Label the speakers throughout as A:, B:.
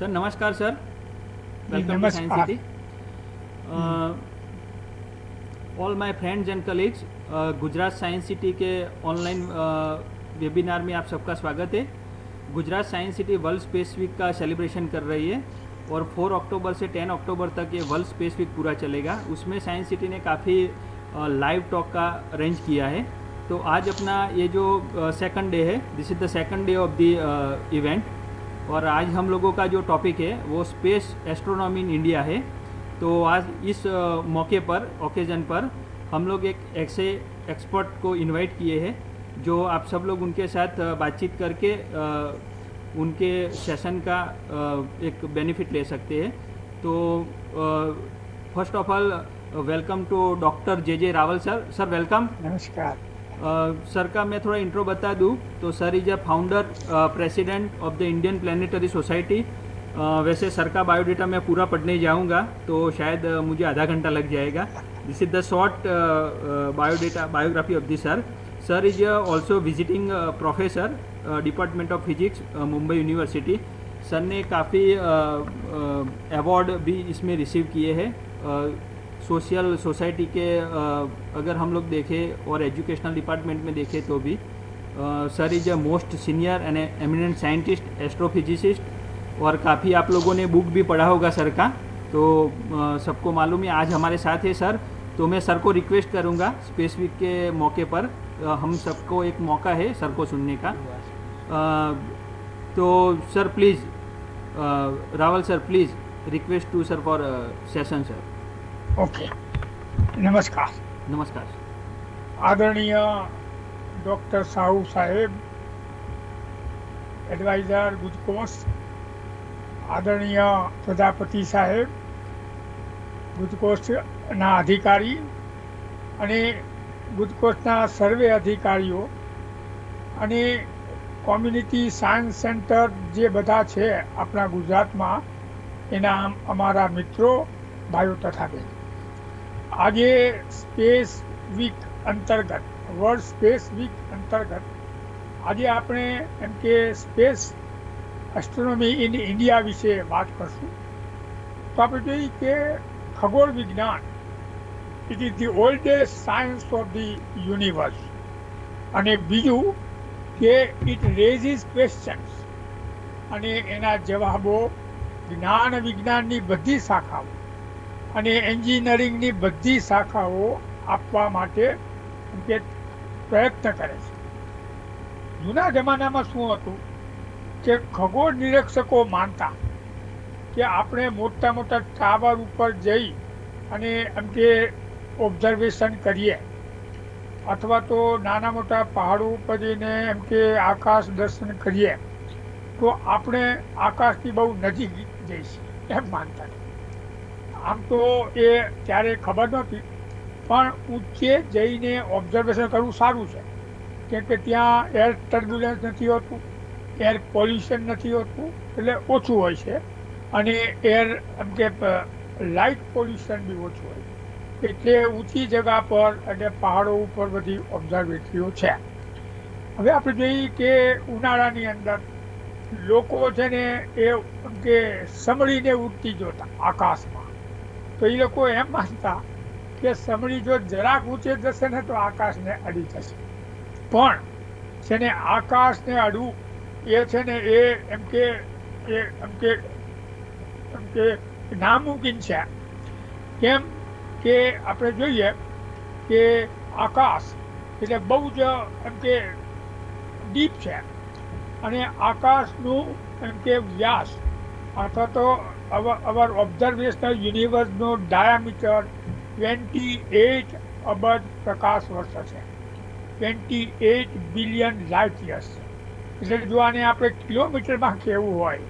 A: Sir नमस्कार sir, welcome to science
B: नमस्कार।
A: City. All my friends and colleagues, Gujarat science city के online webinar में आप सबका स्वागत है। Gujarat science city world space week का सेलिब्रेशन कर रही है और 4 अक्टूबर से 10 अक्टूबर तक ये वर्ल्ड स्पेस वीक पूरा चलेगा। उसमें साइंस सिटी ने काफ़ी लाइव टॉक का अरेंज किया है। तो आज अपना ये जो सेकंड डे है, this is the second day of the event और आज हम लोगों का जो टॉपिक है वो स्पेस एस्ट्रोनॉमी इन इंडिया है। तो आज इस मौके पर, ओकेजन पर हम लोग एक ऐसे एक्सपर्ट को इनवाइट किए हैं जो आप सब लोग उनके साथ बातचीत करके उनके सेशन का एक बेनिफिट ले सकते हैं। तो first of all welcome to doctor J Raval sir. Sir welcome.
B: नमस्कार।
A: सर का मैं थोड़ा इंट्रो बता दूं तो sir is a founder president of the Indian planetary society. वैसे सर का बायोडाटा मैं पूरा पढ़ने जाऊंगा तो शायद मुझे आधा घंटा लग जाएगा। This is the short biodata biography of this sir. Sir is also visiting professor department of physics Mumbai university. Sir ने काफ़ी अवार्ड भी इसमें रिसीव किए हैं। सोशल सोसाइटी के अगर हम लोग देखें और एजुकेशनल डिपार्टमेंट में देखें तो भी sir is a most senior and eminent scientist, astrophysicist और काफ़ी आप लोगों ने बुक भी पढ़ा होगा सर का। तो सबको मालूम है आज हमारे साथ है सर। तो मैं सर को रिक्वेस्ट करूंगा स्पेस वीक के मौके पर हम सबको एक मौका है सर को सुनने का। तो sir please, Raval sir please request to sir for session sir.
B: Okay, नमस्कार।
A: नमस्कार।
B: आदरणीय डॉक्टर साहू साहेब, એડવાઇઝર ગુજકોસ્ટ, આદરણીય પ્રજાપતિ સાહેબ, ગુજકોસ્ટના અધિકારી અને ગુજકોસ્ટના સર્વે અધિકારીઓ અને કોમ્યુનિટી સાયન્સ સેન્ટર જે બધા છે આપણા ગુજરાતમાં, એના અમારા મિત્રો, ભાઈઓ તથા બહેનો, આજે સ્પેસ વીક અંતર્ગત, વર્લ્ડ સ્પેસ વીક અંતર્ગત આજે આપણે એમ કે સ્પેસ એસ્ટ્રોનોમી ઇન ઇન્ડિયા વિશે વાત કરશું. તો આપણે જોઈએ કે ખગોળ વિજ્ઞાન it is the oldest science of the universe. અને બીજું કે ઇટ રેઝિસ ક્વેશ્ચન્સ અને એના જવાબો જ્ઞાન વિજ્ઞાનની બધી શાખાઓ અને એન્જિનિયરિંગની બધી શાખાઓ આપવા માટે કે પ્રયત્ન કરે છે. જૂના જમાનામાં શું હતું કે ખગોળ નિરીક્ષકો માનતા કે આપણે મોટા મોટા ટાવર ઉપર જઈ અને એમ કે ઓબ્ઝર્વેશન કરીએ અથવા તો નાના મોટા પહાડો ઉપર જઈને એમ કે આકાશ દર્શન કરીએ તો આપણે આકાશની બહુ નજીક જઈશું એમ માનતા. આમ તો એ ત્યારે ખબર નહોતી, પણ ઊંચે જઈને ઓબ્ઝર્વેશન કરવું સારું છે કેમ કે ત્યાં એર ટર્બ્યુલન્સ નથી હોતું, એર પોલ્યુશન નથી હોતું, એટલે ઓછું હોય છે અને એર એમ કે લાઇટ પોલ્યુશન બી ઓછું હોય, એટલે ઊંચી જગા પર અને પહાડો ઉપર બધી ઓબ્ઝર્વેટરીઓ છે. હવે આપણે જોઈએ કે ઉનાળાની અંદર લોકો છે ને એ એમ કે સમળીને ઉડતી જોતા આકાશમાં, તો એ લોકો એમ માનતા કે સમળી જો જરાક ઊંચે જશે ને તો આકાશને અડી જશે. પણ છે ને આકાશને અડવું એ છે ને એ એમ કે નામુમકિન છે. કેમ કે આપણે જોઈએ કે આકાશ એટલે બહુ જ એમ કે ડીપ છે અને આકાશનું એમ કે વ્યાસ અથવા તો અવર ઓબ્ઝર્વેશનલ યુનિવર્સનો ડાયામીટર 28 અબજ પ્રકાશ વર્ષ છે, 28 બિલિયન લાઇટ યર્સ. એટલે જો આને આપણે કિલોમીટરમાં કહેવું હોય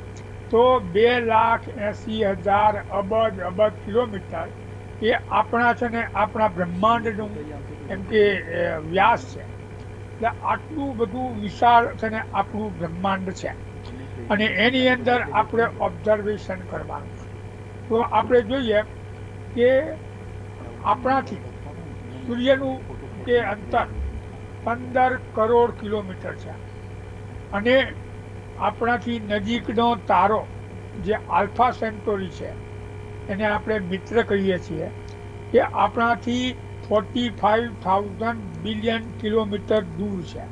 B: તો 2,80,000 અબજ કિલોમીટર એ આપણા છે ને આપણા બ્રહ્માંડનું એમ કે વ્યાસ છે. એટલે આટલું બધું વિશાળ છે ને આપણું બ્રહ્માંડ છે અને એની અંદર આપણે ઓબ્ઝર્વેશન કરવાનું છે. તો આપણે જોઈએ કે આપણાથી સૂર્યનું કે અંતર 15 કરોડ કિલોમીટર છે અને આપણાથી નજીકનો તારો જે આલ્ફા સેન્ટોરી છે એને આપણે મિત્ર કહીએ છીએ, એ આપણાથી 45,000 બિલિયન કિલોમીટર દૂર છે.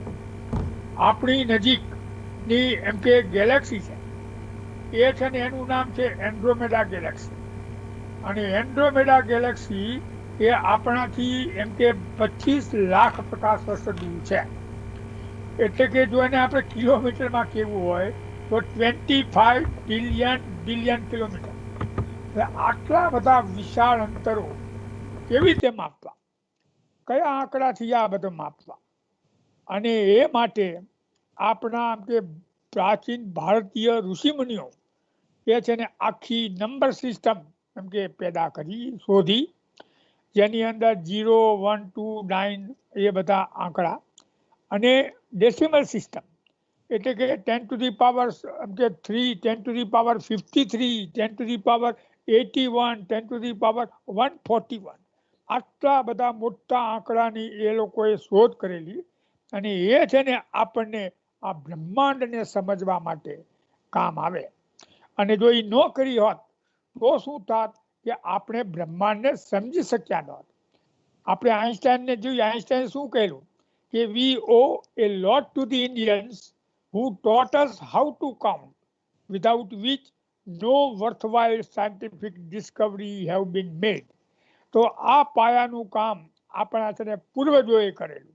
B: આપણી નજીકની એમ કે ગેલેક્સી છે એ છે ને એનું નામ છે એન્ડ્રોમેડા ગેલેક્સી. અને એન્ડ્રોમેડા ગેલેક્સી એ આપણાથી એમ કે 25 લાખ પ્રકાશ વર્ષ દૂર છે. એટલે કે જો એને આપણે કિલોમીટરમાં કેવું હોય તો 25 બિલિયન કિલોમીટર. આટલા બધા વિશાળ અંતરો કેવી રીતે માપવા, કયા આંકડાથી આ બધું માપવા? અને એ માટે આપણા આમ કે પ્રાચીન ભારતીય ઋષિમુનિઓ એ છે ને આખી નંબર સિસ્ટમ એમ કે પેદા કરી, શોધી, જેની અંદર 0, 1, 2, 9 એ બધા આંકડા, અને ડેસિમલ સિસ્ટમ એટલે કે 10⁻³ એમ કે 3, 10⁻53, 10⁻81, 10⁻141, આટલા બધા મોટા આંકડાની એ લોકોએ શોધ કરેલી. અને એ છે ને આપણને આ બ્રહ્માંડને સમજવા માટે કામ આવે. અને જો એ ન કરી હોત તો શું થાત કે આપણે બ્રહ્માંડને સમજી શક્યા ન હોત. આપણે આઈન્સ્ટાઈનને જોયું, આઈન્સ્ટાઈને શું કહેલું કે we owe a lot to the Indians who taught us how to count, without which no worthwhile scientific discovery have been made. તો આ પાયાનું કામ આપણા છે ને પૂર્વજોએ કરેલું,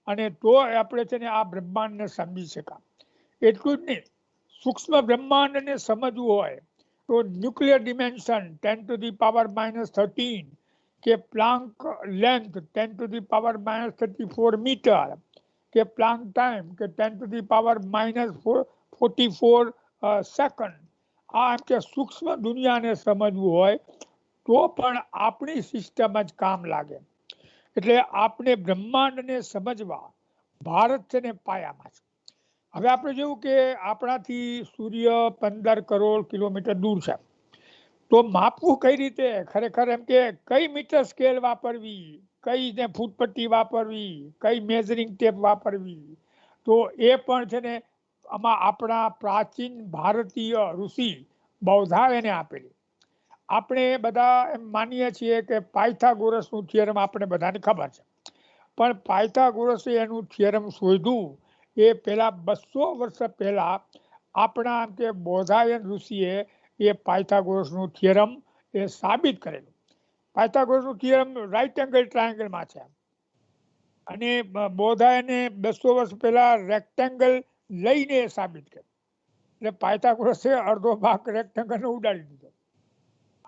B: અને તો આપણે છે ને આ બ્રહ્માંડને સમજી શકા. એટલું જ નહીં, સૂક્ષ્મ બ્રહ્માંડને સમજવું હોય તો ન્યુક્લિયર ડિમેન્શન 10⁻⁻13 કે પ્લાન્ક લેન્થ 10⁻⁻34 મીટર કે પ્લાન્ક ટાઈમ કે 10⁻⁻44 સેકન્ડ. આ એમ કે સૂક્ષ્મ દુનિયાને સમજવું હોય તો પણ આપણી સિસ્ટમ જ કામ લાગે. એટલે આપણે બ્રહ્માંડને સમજવા ભારત છે ને પાયામાં છે. હવે આપણે જોયું કે આપણાથી સૂર્ય 15 કરોડ કિલોમીટર દૂર છે, તો માપવું કઈ રીતે? ખરેખર એમ કે કઈ મીટર સ્કેલ વાપરવી, કઈ ને ફૂટપટ્ટી વાપરવી, કઈ મેઝરિંગ ટેપ વાપરવી, તો એ પણ છે ને આમાં આપણા પ્રાચીન ભારતીય ઋષિ બૌદ્ધાયને આપેલી. આપણે બધા એમ માનીએ છીએ કે પાયથાગોરસનું થિયરમ આપણે બધાને ખબર છે, પણ પાયથાગોરસે એનું થિયરમ શોધ્યું એ પહેલા 200 વર્ષ પહેલા આપણા એમ કે બૌદ્ધાયન ઋષિએ એ પાયથાગોરસનું થિયરમ એ સાબિત કરેલું. પાયથાગોરસનું થિયરમ રાઇટ એંગલ ટ્રાયેંગલમાં છે, અને બૌદ્ધાયને 200 વર્ષ પહેલા રેક્ટેંગલ લઈને સાબિત કર્યું. એટલે પાયથાગોરસે અડધો ભાગ રેક્ટેંગલનો ઉડાડી દીધો.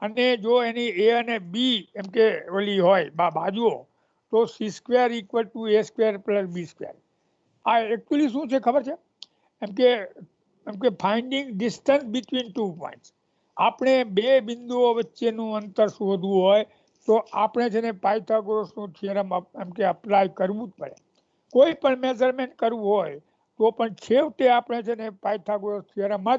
B: અને જો એની એ અને બી એમ કે ઓલી હોય બાજુઓ, તો C² = A² + B². આ એકચ્યુઅલી શું છે ખબર છે? એમ કે ફાઇન્ડિંગ ડિસ્ટન્સ બિટવીન 2 પોઈન્ટ્સ. આપણે બે બિંદુઓ વચ્ચેનું અંતર શોધવું હોય તો આપણે છે ને પાયથાગોરસનું થિયરમ એમ કે અપ્લાય કરવું જ પડે. કોઈ પણ મેઝરમેન્ટ કરવું હોય તો પણ છેવટે આપણે છે ને પાયથાગોરસ થિયરમ જ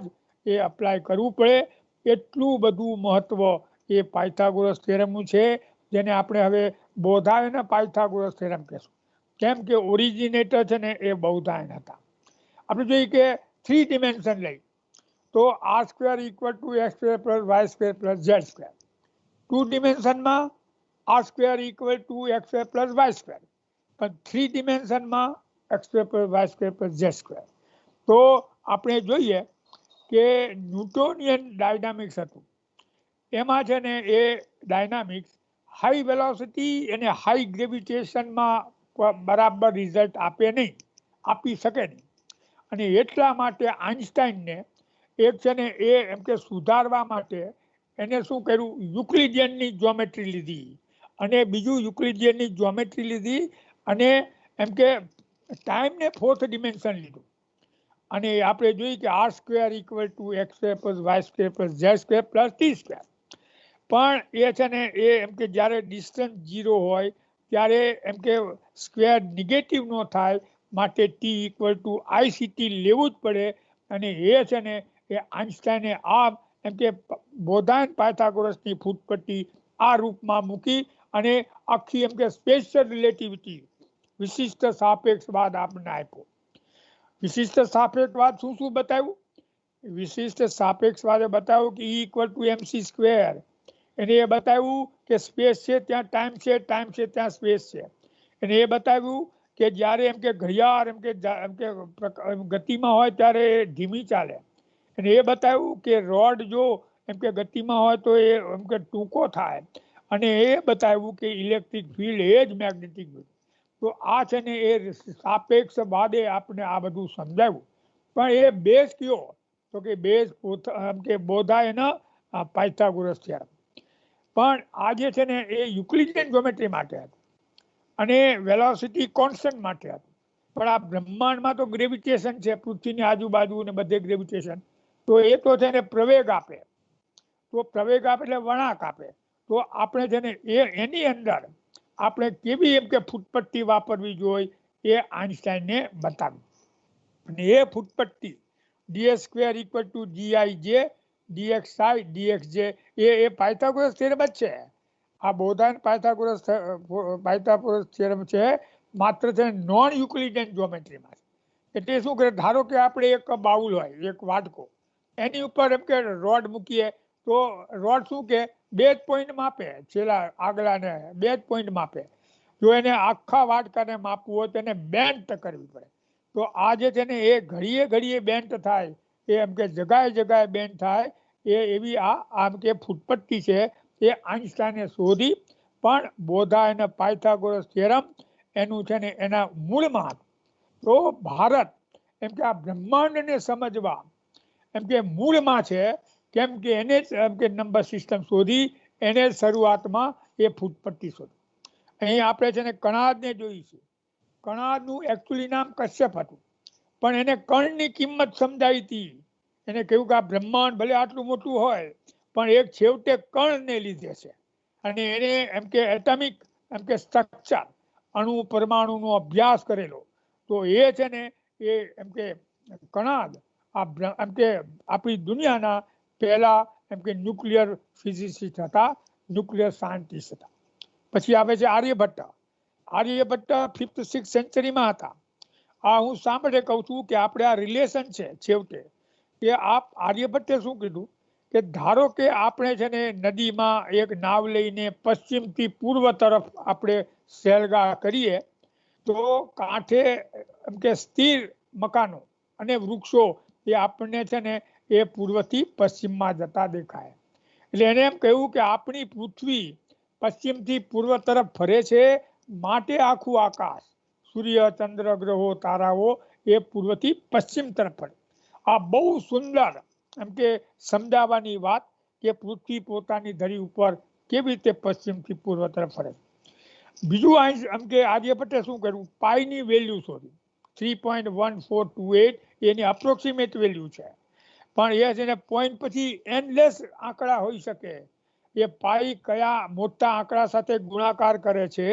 B: એ અપ્લાય કરવું પડે. એટલું બધું મહત્વ એ પાયથાગોરસ થિયરમનું છે, જેને આપણે હવે બૌદ્ધાયન પાયથાગોરસ થિયરમ કહેશું. કેમ કે ઓરિજિનેટર છે ને એ બૌદ્ધાયન હતા. આપણે જોઈએ કે 3 ડિમેન્શન લઈ તો R² = X² + Y² + Z². 2 ડિમેન્શનમાં R² = X² + Y², પણ 3 ડિમેન્શનમાં X² + Y² + Z². તો આપણે જોઈએ કે ન્યૂટોનિયન ડાયનામિક્સ હતું, એમાં છે ને એ ડાયનામિક્સ હાઈ વેલોસિટી અને હાઈ ગ્રેવિટેશનમાં બરાબર રિઝલ્ટ આપી શકે નહીં. અને એટલા માટે આઇન્સ્ટાઈનને એક છે ને એ એમ કે સુધારવા માટે એને શું કર્યું, યુક્લિડિયનની જ્યોમેટ્રી લીધી, અને બીજું યુક્લિડિયનની જ્યોમેટ્રી લીધી, અને એમ કે ટાઈમને 4th ડિમેન્શન લીધું. અને આપણે જોઈએ કે R² = X² + Y² + Z² + T². પણ એ છે ને એ એમ કે જ્યારે ડિસ્ટન્સ 0 હોય ત્યારે એમ કે સ્ક્વેર નેગેટિવ ન થાય, માટે T = ICT લેવું જ પડે. અને એ છે ને એ આઇન્સ્ટાઈને આ એમ કે બૌદ્ધાયન પાયથાગોરસની ફૂટપટ્ટી આ રૂપમાં મૂકી, અને આખી એમ કે સ્પેશિયલ રિલેટિવિટી વિશિષ્ટ સાપેક્ષવાદ આપણને આપ્યો. વિશિષ્ટ સાપેક્ષવાદ શું બતાવ્યું વિશિષ્ટ સાપેક્ષવાદે બતાવ્યું કે E = mc². એને એ બતાવ્યું કે સ્પેસ છે ત્યાં ટાઈમ છે, ટાઈમ છે ત્યાં સ્પેસ છે. એને એ બતાવ્યું કે જ્યારે એમ કે ઘડિયાળ એમ કે ગતિમાં હોય ત્યારે એ ધીમી ચાલે. અને એ બતાવ્યું કે રોડ જો એમ કે ગતિમાં હોય તો એ એમ કે ટૂંકો થાય. અને એ બતાવ્યું કે ઇલેક્ટ્રિક ફિલ્ડ એ જ મેગ્નેટિક ફિલ્ડ. તો આ છે ને એ સાપેક્ષવાદે આપણે આ બધું સમજાવ્યું. પણ એ બેઝ કયો? તો કે બેઝ એમ કે બોધાયના પાયથાગોરસ થિયરમ. પણ આ જે છે ને એ યુક્લિડિયન જ્યોમેટ્રી માટે હતું અને વેલોસિટી કોન્સ્ટન્ટ માટે હતું. પણ આ બ્રહ્માંડમાં તો ગ્રેવિટેશન છે, પૃથ્વીની આજુબાજુ ને બધે ગ્રેવિટેશન. તો એ તો છે ને પ્રવેગ આપે. તો પ્રવેગ આપે એટલે વળાંક આપે. તો આપણે છે ને એની અંદર આપણે કેવી એમ કે ફૂટપટ્ટી વાપરવી જોઈએ એ આઈન્સ્ટાઈને બતાવ્યું. અને એ ફૂટપટ્ટી d² = gij dxi dxj એ પાયથાગોરસ થિયરમ જ છે. આ બોધાયન પાયથાગોરસ થિયરમ છે, માત્ર છે નોન યુક્લિડિયન જ્યોમેટ્રીમાં. એટલે શું કરે, ધારો કે આપણે એક બાઉલ હોય, એક વાટકો, એની ઉપર એમ કે રોડ મૂકીએ તો રોડ શું કે 2 જ પોઈન્ટ માપે, છેલ્લા આગલાને 2 જ પોઈન્ટ માપે. જો એને આખા વાટકાને માપવું હોય તો એને બેન્ટ કરવી પડે. તો આ જે છે ને એ ઘડીએ ઘડીએ બેન્ટ થાય, એ એમ કે જગાએ જગાએ બેન્ટ થાય, એવી આમ કે ફૂટપટ્ટી છે એ આઈન્સ્ટાઈને શોધી. પણ બોધાયન અને પાયથાગોરસ થિયરમ એનું છે ને એના મૂળમાં. તો ભારત એમ કે આ બ્રહ્માંડને સમજવા એમ કે મૂળમાં છે, કેમ કે એને જ એમ કે નંબર સિસ્ટમ શોધી, એને શરૂઆતમાં એ ફૂટપટ્ટી શોધી. અહીં આપણે છે ને કણાદને જોઈશું. કણાદનું એકચ્યુઅલી નામ કશ્યપ હતું, પણ એને કણની કિંમત સમજાવી હતી. એને કહ્યું કે આ બ્રહ્માંડ ભલે આટલું મોટું હોય પણ એક છેવટે કણને લીધે છે. અને એને એમ કે એટમિક એમ કે સ્ટ્રક્ચર, અણુ પરમાણુનો અભ્યાસ કરેલો. તો એ છે ને એ એમ કે કણાદ એમ કે આપણી દુનિયાના પહેલા એમ કે ન્યુક્લિયર ફિઝિસિસ્ટ હતા, ન્યુક્લિયર સાયન્ટિસ્ટ હતા. પછી આવે છે આર્યભટ્ટ. આર્યભટ્ટ 5th 6th સેન્ચુરીમાં હતા. આ હું સાંભળે કહું છું કે આપણે આ રિલેશન છે છેવટે. કે આર્યભટ્ટે શું કીધું કે ધારો કે આપણે છે ને નદીમાં એક નાવ લઈને પશ્ચિમથી પૂર્વ તરફ આપણે સહેલગા કરીએ તો કાંઠે એમ કે સ્થિર મકાનો અને વૃક્ષો એ આપણને છે ને એ પૂર્વથી પશ્ચિમમાં જતા દેખાય. એટલે એને એમ કહ્યું કે આપણી પૃથ્વી પશ્ચિમથી પૂર્વ તરફ ફરે છે, માટે આખું આકાશ, સૂર્ય, ચંદ્ર, ગ્રહો, તારાઓ એ પૂર્વથી પશ્ચિમ તરફ ફરે. આ બહુ સુંદર એમ કે સમજાવવાની વાત કે પૃથ્વી પોતાની ધરી ઉપર કેવી રીતે પશ્ચિમથી પૂર્વ તરફ ફરે. બીજું એમ કે આર્યભટ્ટે શું કર્યું, પાઈની વેલ્યુ શોધી. 3.1428 એની અપ્રોક્સિમેટ વેલ્યુ છે. પણ એ છે ને પોઈન્ટ પછી એન્ડલેસ આંકડા હોઈ શકે. એ પાઈ કયા મોટા આંકડા સાથે ગુણાકાર કરે છે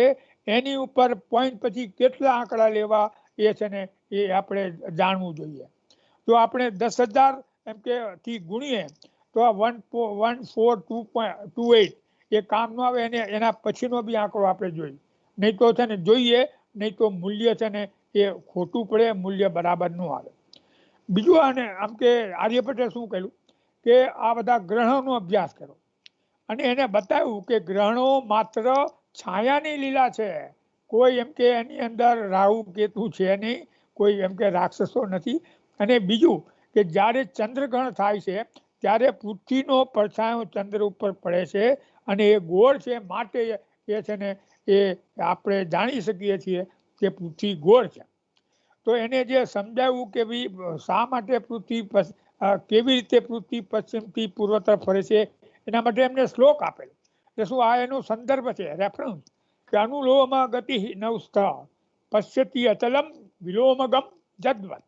B: એની ઉપર પોઈન્ટ પછી કેટલા આંકડા લેવા એ છે ને એ આપણે જાણવું જોઈએ. તો આપણે 10,000 એમ કે થી ગુણીએ તો 142.28 એ કામ ન આવે. એના પછીનો બી આંકડો આપણે જોઈએ, નહીં તો છે ને જોઈએ, નહીં તો મૂલ્ય છે ને એ ખોટું પડે, મૂલ્ય બરાબર ન આવે. બીજું આને આમ કે આર્યભટ્ટે શું કહ્યું કે આ બધા ગ્રહણોનો અભ્યાસ કર્યો અને એને બતાવ્યું કે ગ્રહણો માત્ર છાયાની લીલા છે. કોઈ એમ કે એની અંદર રાહુ કેતુ છે નહીં, કોઈ એમ કે રાક્ષસો નથી. અને બીજું કે જ્યારે ચંદ્રગ્રહણ થાય છે ત્યારે પૃથ્વીનો પડછાયો ચંદ્ર ઉપર પડે છે અને એ ગોળ છે, માટે એ છે ને એ આપણે જાણી શકીએ છીએ કે પૃથ્વી ગોળ છે. તો એને જે સમજાવ્યું કે ભાઈ શા માટે પૃથ્વી કેવી રીતે પૃથ્વી પશ્ચિમથી પૂર્વ તરફ ફરે છે, એના માટે એમને શ્લોક આપેલો. એટલે શું આ એનો સંદર્ભ છે, રેફરન્સ, કે અનુલોમ ગતિ નવસ્થ પશ્યતિ અચલમ વિલોમગમ જદ્વત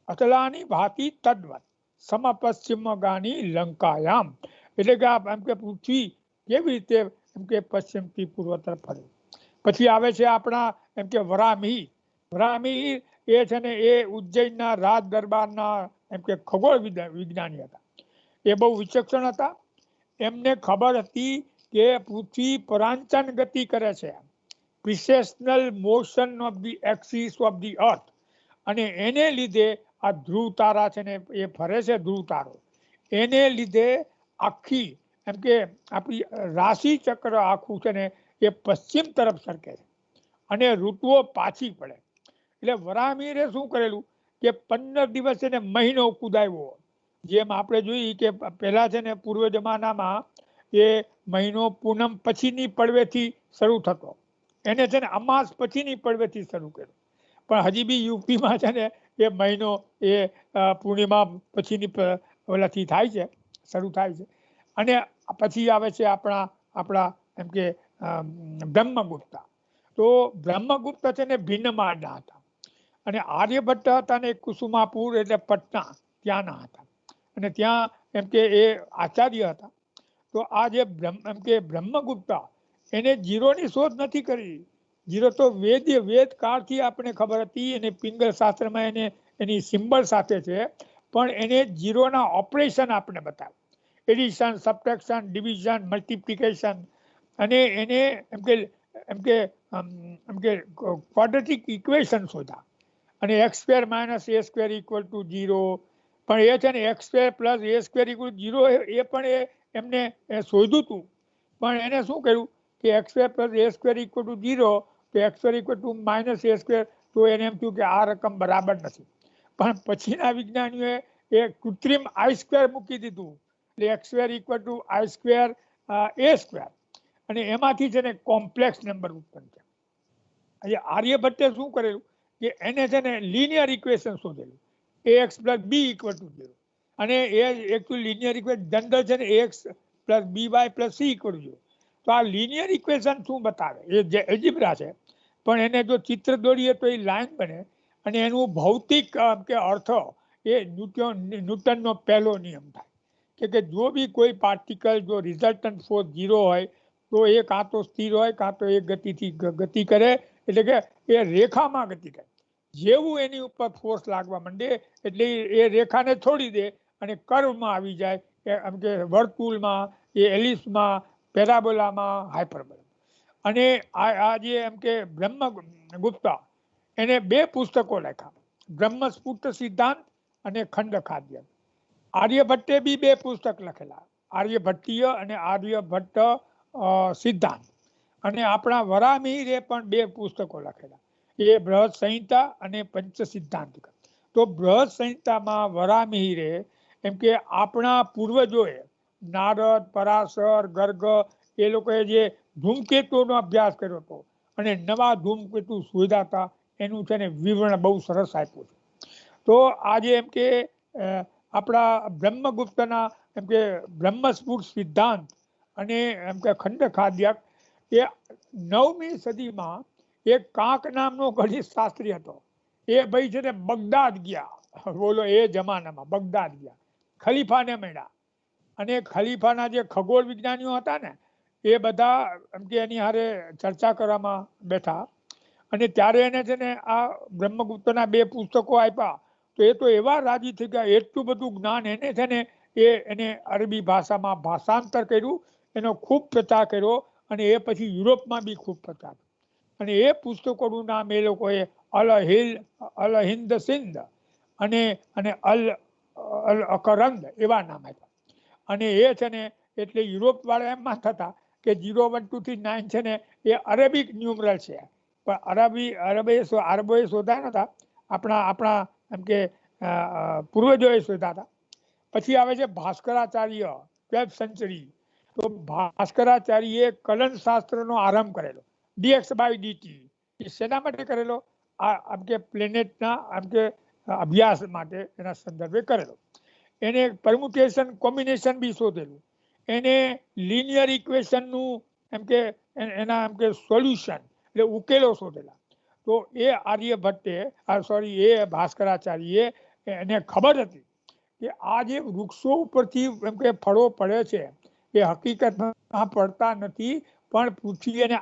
B: અચલાની ભાતિ તદ્વત સમપશ્ચિમગાની લંકાયામ. એટલે કે એમ કે પૃથ્વી કેવી રીતે એમ કે પશ્ચિમથી પૂર્વ તરફ ફરે. પછી આવે છે આપણા એમ કે વરામિહિર. વરામિહિર એ છે ને એ ઉજ્જૈનના રાજ દરબારના એમ કે ખગોળ વિજ્ઞાની હતા. એ બહુ વિચક્ષણ હતા. એમને ખબર હતી કે પૃથ્વી પરાંચન ગતિ કરે છે, precessional motion of the axis of the earth, અને એને લીધે આ ધ્રુવ તારા છે ને એ ફરે છે ધ્રુવ તારો, એને લીધે આખી એમ કે આપણી રાશિ ચક્ર આખું છે ને એ પશ્ચિમ તરફ સરકે છે અને ઋતુઓ પાછી પડે. એટલે વરાહમિહિરે શું કરેલું કે 15 દિવસ છે ને મહિનો કુદાવ્યો. જેમ આપણે જોઈએ કે પહેલા છે ને પૂર્વ જમાનામાં એ મહિનો પૂનમ પછીની પડવેથી શરૂ થતો, એને છે ને અમાસ પછીની પડવેથી શરૂ કર્યો. પણ હજી બી યુપીમાં છે ને એ મહિનો એ પૂર્ણિમા પછીની ઓલાથી થાય છે, શરૂ થાય છે. અને પછી આવે છે આપણા એમ કે બ્રહ્મગુપ્ત. તો બ્રહ્મગુપ્ત છે ને ભિન્ન માળના હતા અને આર્યભટ્ટ હતા ને કુસુમાપુર એટલે પટના ત્યાંના હતા અને ત્યાં એમ કે એ આચાર્ય હતા. તો આ જે એમ કે બ્રહ્મગુપ્ત એને જીરોની શોધ નથી કરી. જીરો તો વેદ કાળથી આપણે ખબર હતી અને પિંગલ શાસ્ત્રમાં એને એની સિમ્બલ સાથે છે, પણ એને જીરોના ઓપરેશન આપણે બતાવ્યા, એડિશન, સબટ્રેક્શન, ડિવિઝન, મલ્ટિપ્લિકેશન અને એને એમ કે ક્વોડ્રેટિક ઇક્વેશન શોધા અને x² - a² = 0. પણ એ છે ને x² + a² = 0 એ પણ એમને શોધ્યું હતું. પણ એને શું કર્યું કે x² + a² = 0 તો x² = -a², તો એને એમ થયું કે આ રકમ બરાબર નથી. પણ પછીના વિજ્ઞાનીઓએ એ કૃત્રિમ i² મૂકી દીધું એટલે x² = i² a² અને એમાંથી છે ને કોમ્પ્લેક્સ નંબર ઉત્પન્ન થયા. એટલે આર્યભટ્ટે શું કરેલું કે એને છે ને લિનિયર ઇક્વેશન શોધેલું ax + b = 0 અને એ એકચ્યુઅલી લિનિયર ઇક્વેશન જનરલ છે ને ax + by + c = 0. તો આ લિનિયર ઇક્વેશન શું બતાવે, એ જે એલ્જિબ્રા છે પણ એને જો ચિત્ર દોરીએ તો એ લાઈન બને અને એનું ભૌતિક કે અર્થ એ ન્યૂટનનો પહેલો નિયમ થાય કે જો બી કોઈ પાર્ટિકલ જો રિઝલ્ટન્ટ ફોર્સ 0 હોય તો એ કાં તો સ્થિર હોય કાં તો એ ગતિથી ગતિ કરે, એટલે કે એ રેખામાં ગતિ કરે. જેવું એની ઉપર ફોર્સ લાગવા માંડે એટલે એ રેખાને છોડી દે અને કર્વમાં આવી જાય, એમ કે વર્તુળમાં, એ એલિપ્સમાં, પેરાબોલામાં, હાઇપરબોલા. અને આ જે એમ કે બ્રહ્મગુપ્ત એને 2 પુસ્તકો લખ્યા, બ્રહ્મસ્ફુટ સિદ્ધાંત અને ખંડખાદ્ય. આર્યભટ્ટે બી 2 પુસ્તક લખેલા, આર્યભટ્ટીય અને આર્યભટ્ટ સિદ્ધાંત. અને આપણા વરાહમિહિરે પણ 2 પુસ્તકો લખેલા, એ બૃહદ સંહિતા અને પંચ સિદ્ધાંતિક. તો બૃહદ સંહિતામાં વરાહમિહિરે એમ કે આપણા પૂર્વજોએ નારદ, પરાશર, ગર્ગ એ લોકોએ જે ધૂમકેતુનો અભ્યાસ કર્યો હતો અને નવા ધૂમકેતુ શોધ્યા હતા એનું છે ને વિવરણ બહુ સરસ આપ્યું છે. તો આજે એમ કે આપણા બ્રહ્મગુપ્તના એમ કે બ્રહ્મસ્ફુટ સિદ્ધાંત અને એમ કે ખંડખાદ્યક એ 9મી સદીમાં એક કાંક નામનો ગણિત શાસ્ત્રી હતો. એ ભાઈ છે ને બગદાદ ગયા, બોલો એ જમાનામાં બગદાદ ગયા, ખલીફાને મળ્યા અને ખલીફાના જે ખગોળ વિજ્ઞાનીઓ હતા ને એ બધા એમ કે એની હારે ચર્ચા કરવામાં બેઠા અને ત્યારે એને છે ને આ બ્રહ્મગુપ્તના 2 પુસ્તકો આપ્યા. તો એ તો એવા રાજી થઈ ગયા, એટલું બધું જ્ઞાન એને છે ને એને અરબી ભાષામાં ભાષાંતર કર્યું, એનો ખૂબ પ્રચાર કર્યો અને એ પછી યુરોપમાં બી ખૂબ પ્રચાર. અને એ પુસ્તકોનું નામ એ લોકોએ અલ હિન્દ સિંધ અને અલ અકરંદ એવા નામ આપ્યા. અને એ છે ને એટલે યુરોપ વાળા એમ માનતા હતા કે 0, 1, 2 થી 9 છે ને એ અરેબિક ન્યુમરલ છે, પણ અરબોએ શોધ્યા નતા, આપણા એમ કે પૂર્વજોએ શોધ્યા હતા. પછી આવે છે ભાસ્કરાચાર્ય, 12th સેન્ચુરી. તો ભાસ્કરાચાર્યએ કલન શાસ્ત્રનો આરંભ કરેલો, dx/dt. એ શેના માટે કરેલો? આમ કે પ્લેનેટના આમ કે અભ્યાસ માટે એના સંદર્ભે કરેલો. એને પરમ્યુટેશન કોમ્બિનેશન બી શોધેલું, એને લિનિયર ઇક્વેશનનું એમ કે એના એમ કે સોલ્યુશન એટલે ઉકેલો શોધેલા. તો એ આર્યભટ્ટે એ ભાસ્કરાચાર્યએ એને ખબર હતી કે આ જે વૃક્ષો ઉપરથી એમ કે ફળો પડે છે એ હકીકતમાં પડતા નથી, પણ પૃથ્વી એને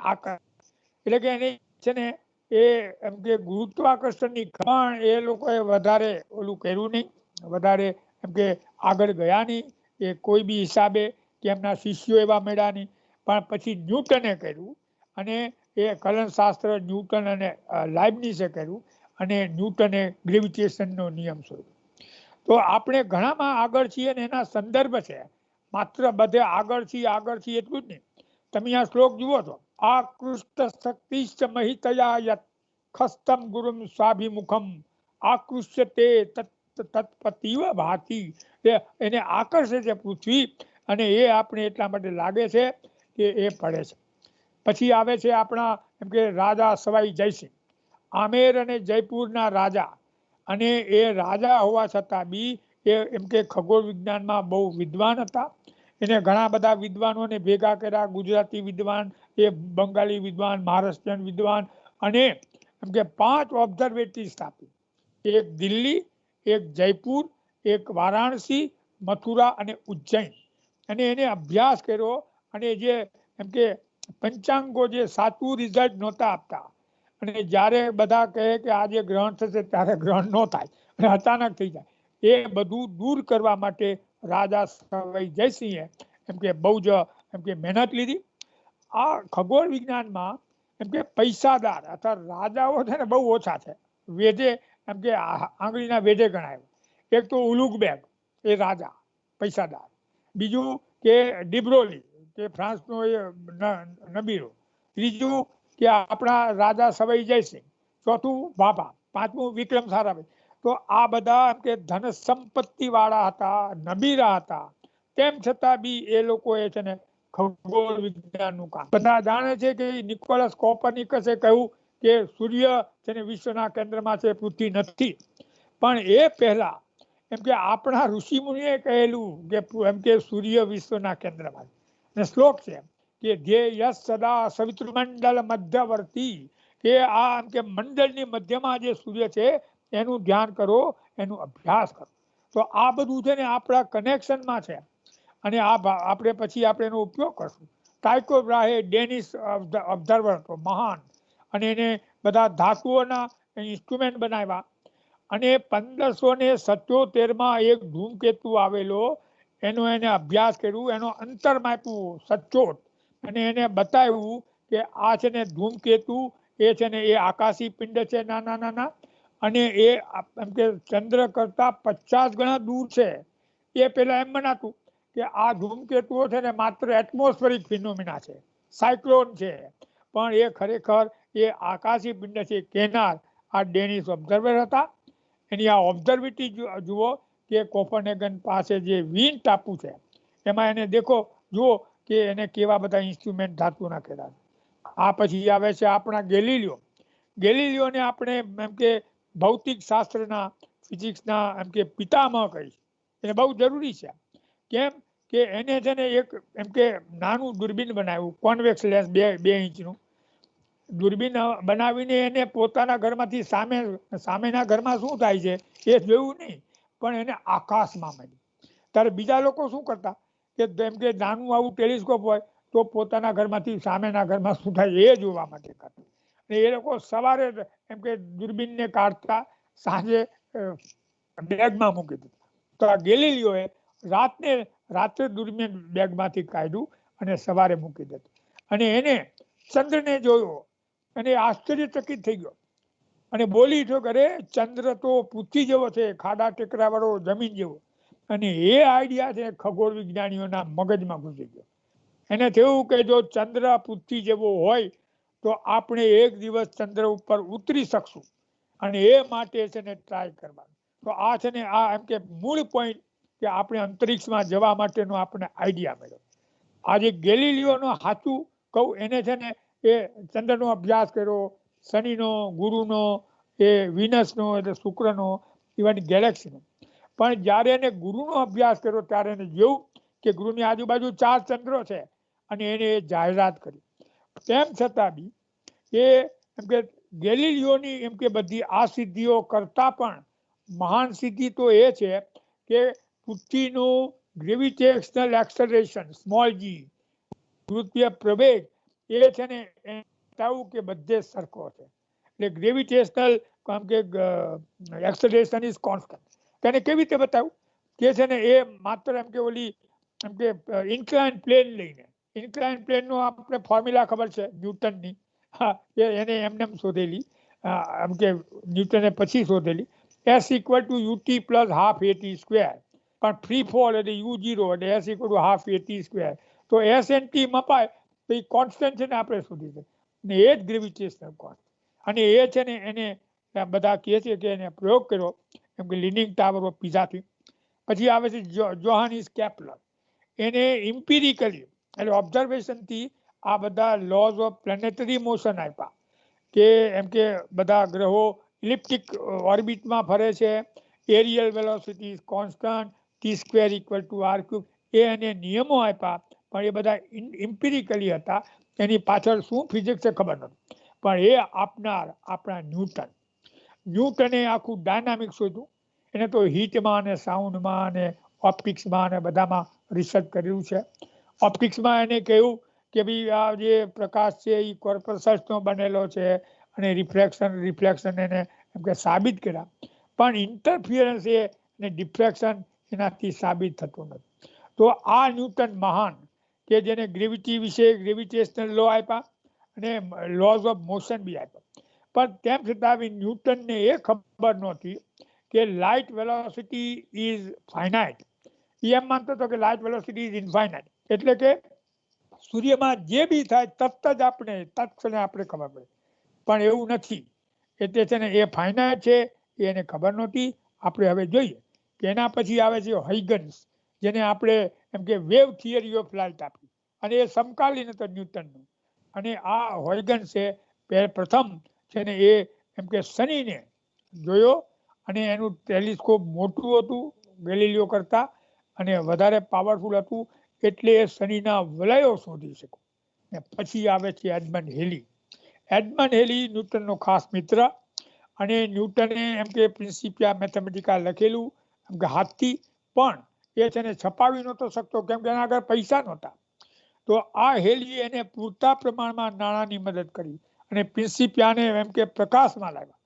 B: એટલે કે એને છે ને એ એમ કે ગુરુત્વાકર્ષણની પણ એ લોકોએ વધારે ઓલું કર્યું નહીં, વધારે એમ કે આગળ ગયા નહીં એ કોઈ બી હિસાબે, કે એમના શિષ્યો એવા મળ્યા નહીં. પણ પછી ન્યૂટને કર્યું અને એ કલન શાસ્ત્ર ન્યૂટન અને લાઇબનીઝે કર્યું અને ન્યૂટને ગ્રેવિટેશનનો નિયમ શોધ્યો. તો આપણે ઘણામાં આગળ છીએ અને એના સંદર્ભ છે, માત્ર બધે આગળ છીએ એટલું જ નહીં. તમે આ શ્લોક જુઓ છો, આકૃષ્ટ શક્તિશ્ચ મહિતયા યત ખસ્તમ ગુરુમ સ્વાભિમુખમ આકૃષ્યતે તત્પતિવ ભાતી. એને આકર્ષે છે પૃથ્વી, અને એ આપણે એટલા માટે લાગે છે કે એ પડે છે. પછી આવે છે આપણા એમ કે રાજા સવાઈ જયસિંહ, આમેર અને જયપુરના રાજા, અને એ રાજા હોવા છતાં બી એ એમ કે ખગોળ વિજ્ઞાનમાં બહુ વિદ્વાન હતા. એને ઘણા બધા વિદ્વાનોને ભેગા કર્યા, ગુજરાતી વિદ્વાન, એ બંગાળી વિદ્વાન, મહારાષ્ટ્રીયન વિદ્વાન, અને એમ કે 5 ઓબ્ઝર્વેટરી સ્થાપી. એક દિલ્હી, એક જયપુર, એક વારાણસી, મથુરા અને ઉજ્જૈન. અને એને અભ્યાસ કર્યો, અને જે એમ કે પંચાંગો જે સાચું રિઝલ્ટ નહોતા આપતા, અને જ્યારે બધા કહે કે આજે ગ્રહણ થશે ત્યારે ગ્રહણ ન થાય અને અચાનક થઈ જાય, એ બધું દૂર કરવા માટે રાજા સવાઈ જયસિંહે એમ કે બહુ જ એમ કે મહેનત લીધી. આ ખગોળ વિજ્ઞાનમાં એમ કે પૈસાદાર અથવા રાજાઓ છે ને બહુ ઓછા છે, વેજે એમ કે આંગળીના વેજે ગણાય. એક તો ઉલુગબેગ, એ રાજા પૈસાદાર. બીજું કે ડિબ્રોલી, કે ફ્રાન્સનો એ નબીરો. ત્રીજું કે આપણા રાજા સવાઈ જયસિંહ. ચોથું બાબા. પાંચમું વિક્રમ સારાભાઈ. તો આ બધા એમ કે ધન સંપત્તિ વાળા હતા, નબીરા હતા. તેમ છતાં બી એ લોકોએ છે ને ખગોળ વિજ્ઞાનનું કામ. બધા જાણે છે કે નિકોલસ કોપરનિકસે કહ્યું કે સૂર્ય છે ને વિશ્વના કેન્દ્રમાં છે, પૃથ્વી નથી. પણ એ પહેલા એમ કે આપણા ઋષિ મુનિએ કહેલું કે એમ કે સૂર્ય વિશ્વના કેન્દ્રમાં. ને શ્લોક છે કે ધ્યેય સદા સવિતૃમંડળ મધ્યવર્તી, કે આ એમ કે મંડળની મધ્યમાં જે સૂર્ય છે એનું ધ્યાન કરો, એનું અભ્યાસ કરો. તો આ બધું છે ને આપણા કનેક્શનમાં છે, અને આપણે પછી આપણે એનો ઉપયોગ કરશું. ટાઇકો બ્રાહે ડેનિશ ઓબ્ઝર્વર હતો, મહાન, અને એને બધા ધાતુઓના ઇન્સ્ટ્રુમેન્ટ બનાવ્યા. અને 1577માં એક ધૂમકેતુ આવેલો, એનો એને અભ્યાસ કર્યું, એનો અંતર માપ્યું સચોટ, અને એને બતાવ્યું કે આ છે ને ધૂમકેતુ, એ છે ને એ આકાશી પિંડ છે નાના નાના, અને એ એમ કે ચંદ્ર કરતા 50 ગણા દૂર છે. એ પેલા એમ મનાતું કે આ ધૂમકેતુઓ છે ને માત્ર એટમોસ્ફેરિક ફિનોમિના છે, સાયક્લોન છે, પણ એ ખરેખર એ આકાશી પિંડ છે, કેનાર. આ ડેનિશ ઓબ્ઝર્વર હતા. એની આ ઓબ્ઝર્વેટરી જુઓ કે કોપરનેગન પાસે જે વીન ટાપુ છે, એમાં એને દેખો, જુઓ કે એને કેવા બધા ઇન્સ્ટ્રુમેન્ટ ધાતુ નાખેલા. આ પછી આવે છે આપણા ગેલિલિયો. ગેલિલિયોને આપણે એમ કે ભૌતિક શાસ્ત્રના, ફિઝિક્સના એમ કે પિતામહ કહીશ. એને બહુ જરૂરી છે. કેમ કે એને છે ને એક એમ કે નાનું દૂરબીન બનાવ્યું, કોન્વેક્સ લેન્સ, 2 ઇંચનું દૂરબીન બનાવીને એને પોતાના ઘરમાંથી સામેના ઘરમાં શું થાય છે એ જોયું નહીં, પણ એને આકાશમાં મળ્યું. ત્યારે બીજા લોકો શું કરતા કે જેમ કે નાનું આવું ટેલિસ્કોપ હોય તો પોતાના ઘરમાંથી સામેના ઘરમાં શું થાય એ જોવા માટે કરતા. અને એ લોકો સવારે એમ કે દૂરબીનને કાઢતા, સાંજે બેગમાં મૂકી દીધા. તો આ ગેલિલિયોએ રાત્રે દૂરબીન બેગમાંથી કાઢ્યું અને સવારે મૂકી દીધું, અને એને ચંદ્રને જોયો, અને આશ્ચર્યચકિત થઈ ગયો, અને બોલી ઉઠ્યો કે અરે ચંદ્ર તો પૃથ્વી જેવો છે, ખાડા ટેકરા વાળો, જમીન જેવો. અને એ આઈડિયા છે ખગોળ વિજ્ઞાનીઓના મગજમાં ઘૂસી ગયો. એને થયું કે જો ચંદ્ર પૃથ્વી જેવો હોય તો આપણે એક દિવસ ચંદ્ર ઉપર ઉતરી શકશું, અને એ માટે છે ને ટ્રાય કરવાનું. તો આ છે ને આ એમ કે મૂળ પોઈન્ટ કે આપણે અંતરિક્ષમાં જવા માટેનો આપણે આઈડિયા મળ્યો. આજે ગેલિલિયોનો સાચું કહું, એને છે ને એ ચંદ્રનો અભ્યાસ કર્યો, શનિનો, ગુરુનો, એ વિનસનો, એટલે શુક્રનો, ઇવન ગેલેક્સીનો. પણ જ્યારે એને ગુરુનો અભ્યાસ કર્યો ત્યારે એને જોયું કે ગુરુની આજુબાજુ 4 ચંદ્રો છે, અને એને એ જાહેરાત કરી. તેમ છતાં બી એ એમ કે ગેલિલિયોની એમ કે બધી આ સિદ્ધિઓ કરતાં પણ મહાન સિદ્ધિ તો એ છે કે પૃથ્વીનું ગ્રેવિટેશનલ એક્સલરેશન, સ્મોલ જી, ગુરુત્વીય પ્રવેગ, એ છે ને બતાવું કે બધે સરખો છે. એટલે ગ્રેવિટેશનલ કે એક્સલરેશન ઇઝ કોન્સ્ટન્ટ. તેને કેવી રીતે બતાવું કે છે ને એ માત્ર એમ કે ઓલી એમ કે ઇન્ક્લાઇન પ્લેન લઈને, ઇન્ક્લાઇન પ્લેનનો આપણે ફોર્મ્યુલા ખબર છે ન્યૂટનની, હા, એને એમને શોધેલી. એમ કે ન્યૂટને પછી શોધેલી. S = UT + ½ AT². પણ ફ્રી ફોલ એટલે U0 એટલે S = ½ AT². તો S and T મપાય તો એ કોન્સ્ટન્ટ છે ને આપણે શોધી શકીએ ને એ જ ગ્રેવિટેશનલ કોન્સ્ટન્ટ. અને એ છે ને એને બધા કહે છે કે એને પ્રયોગ કર્યો એમ કે લીનિંગ ટાવર ઓફ પીઝાથી. પછી આવે છે જોહાનિસ કેપ્લર. એને ઇમ્પિરિકલી એટલે ઓબ્ઝર્વેશનથી આ બધા લોઝ ઓફ પ્લેનેટરી મોશન આપ્યા કે એમ કે બધા ગ્રહો ઇલિપ્ટિક ઓર્બિટમાં ફરે છે, aerial velocity constant, T² = R³. એ એને નિયમો આપ્યા પણ એ બધા ઇમ્પિરિકલી હતા. એની પાછળ શું ફિઝિક્સ છે ખબર નથી. પણ એ આપનાર આપણા ન્યૂટને આખું ડાયનામિક શોધ્યું. એને તો હીટમાં ને સાઉન્ડમાં ને ઓપ્ટિક્સમાં ને બધામાં રિસર્ચ કર્યું છે. ઓપ્ટિક્સમાં એને કહ્યું કે ભાઈ આ જે પ્રકાશ છે એ કોર્પસનો બનેલો છે અને રિફ્લેક્શન એને એમ કે સાબિત કર્યા. પણ ઇન્ટરફિયરન્સ અને ડિફ્રેક્શન એનાથી સાબિત થતું નથી. તો આ ન્યૂટન મહાન કે જેને ગ્રેવિટી વિશે ગ્રેવિટેશનલ લો આપ્યા અને લોઝ ઓફ મોશન બી આપ્યા. પણ તેમ છતાં બી ન્યૂટનને એ ખબર નહોતી કે લાઇટ વેલોસિટી ઇઝ ફાઇનાઇટ. એમ માનતો હતો કે લાઇટ વેલોસિટી ઇઝ ઇન્ફાઇનાઇટ, એટલે કે સૂર્યમાં જે બી થાય તરત જ તત્ક્ષણે આપણે ખબર પડે. પણ એવું નથી. એટલે છે ને એ ફાઇનાઇટ છે એને ખબર નહોતી. આપણે હવે જોઈએ કે એના પછી આવે છે હ્યુગન્સ, જેને આપણે એમ કે વેવ થિયરી ઓફ લાઇટ આપી અને એ સમકાલીન હતો ન્યૂટનનું. અને આ હ્યુગન્સે પ્રથમ છે ને એ એમ કે શનિને જોયો અને એનું ટેલિસ્કોપ મોટું હતું ગેલિલિયો કરતા અને વધારે પાવરફુલ હતું એટલે એ શનિના વલયો શોધી શકો. ને પછી આવે છે એડમંડ હેલી. એડમંડ હેલી ન્યૂટનનો ખાસ મિત્ર અને ન્યૂટને એમ કે પ્રિન્સિપિયા મેથેમેટિકા લખેલું એમ કે હાથથી. પણ એ છે ને છપાવી નહોતો શકતો કેમ કે એના આગળ પૈસા નહોતા. તો આ હેલી એને પૂરતા પ્રમાણમાં નાણાંની મદદ કરી અને પ્રિન્સિપિયાને એમ કે પ્રકાશમાં લાવ્યા.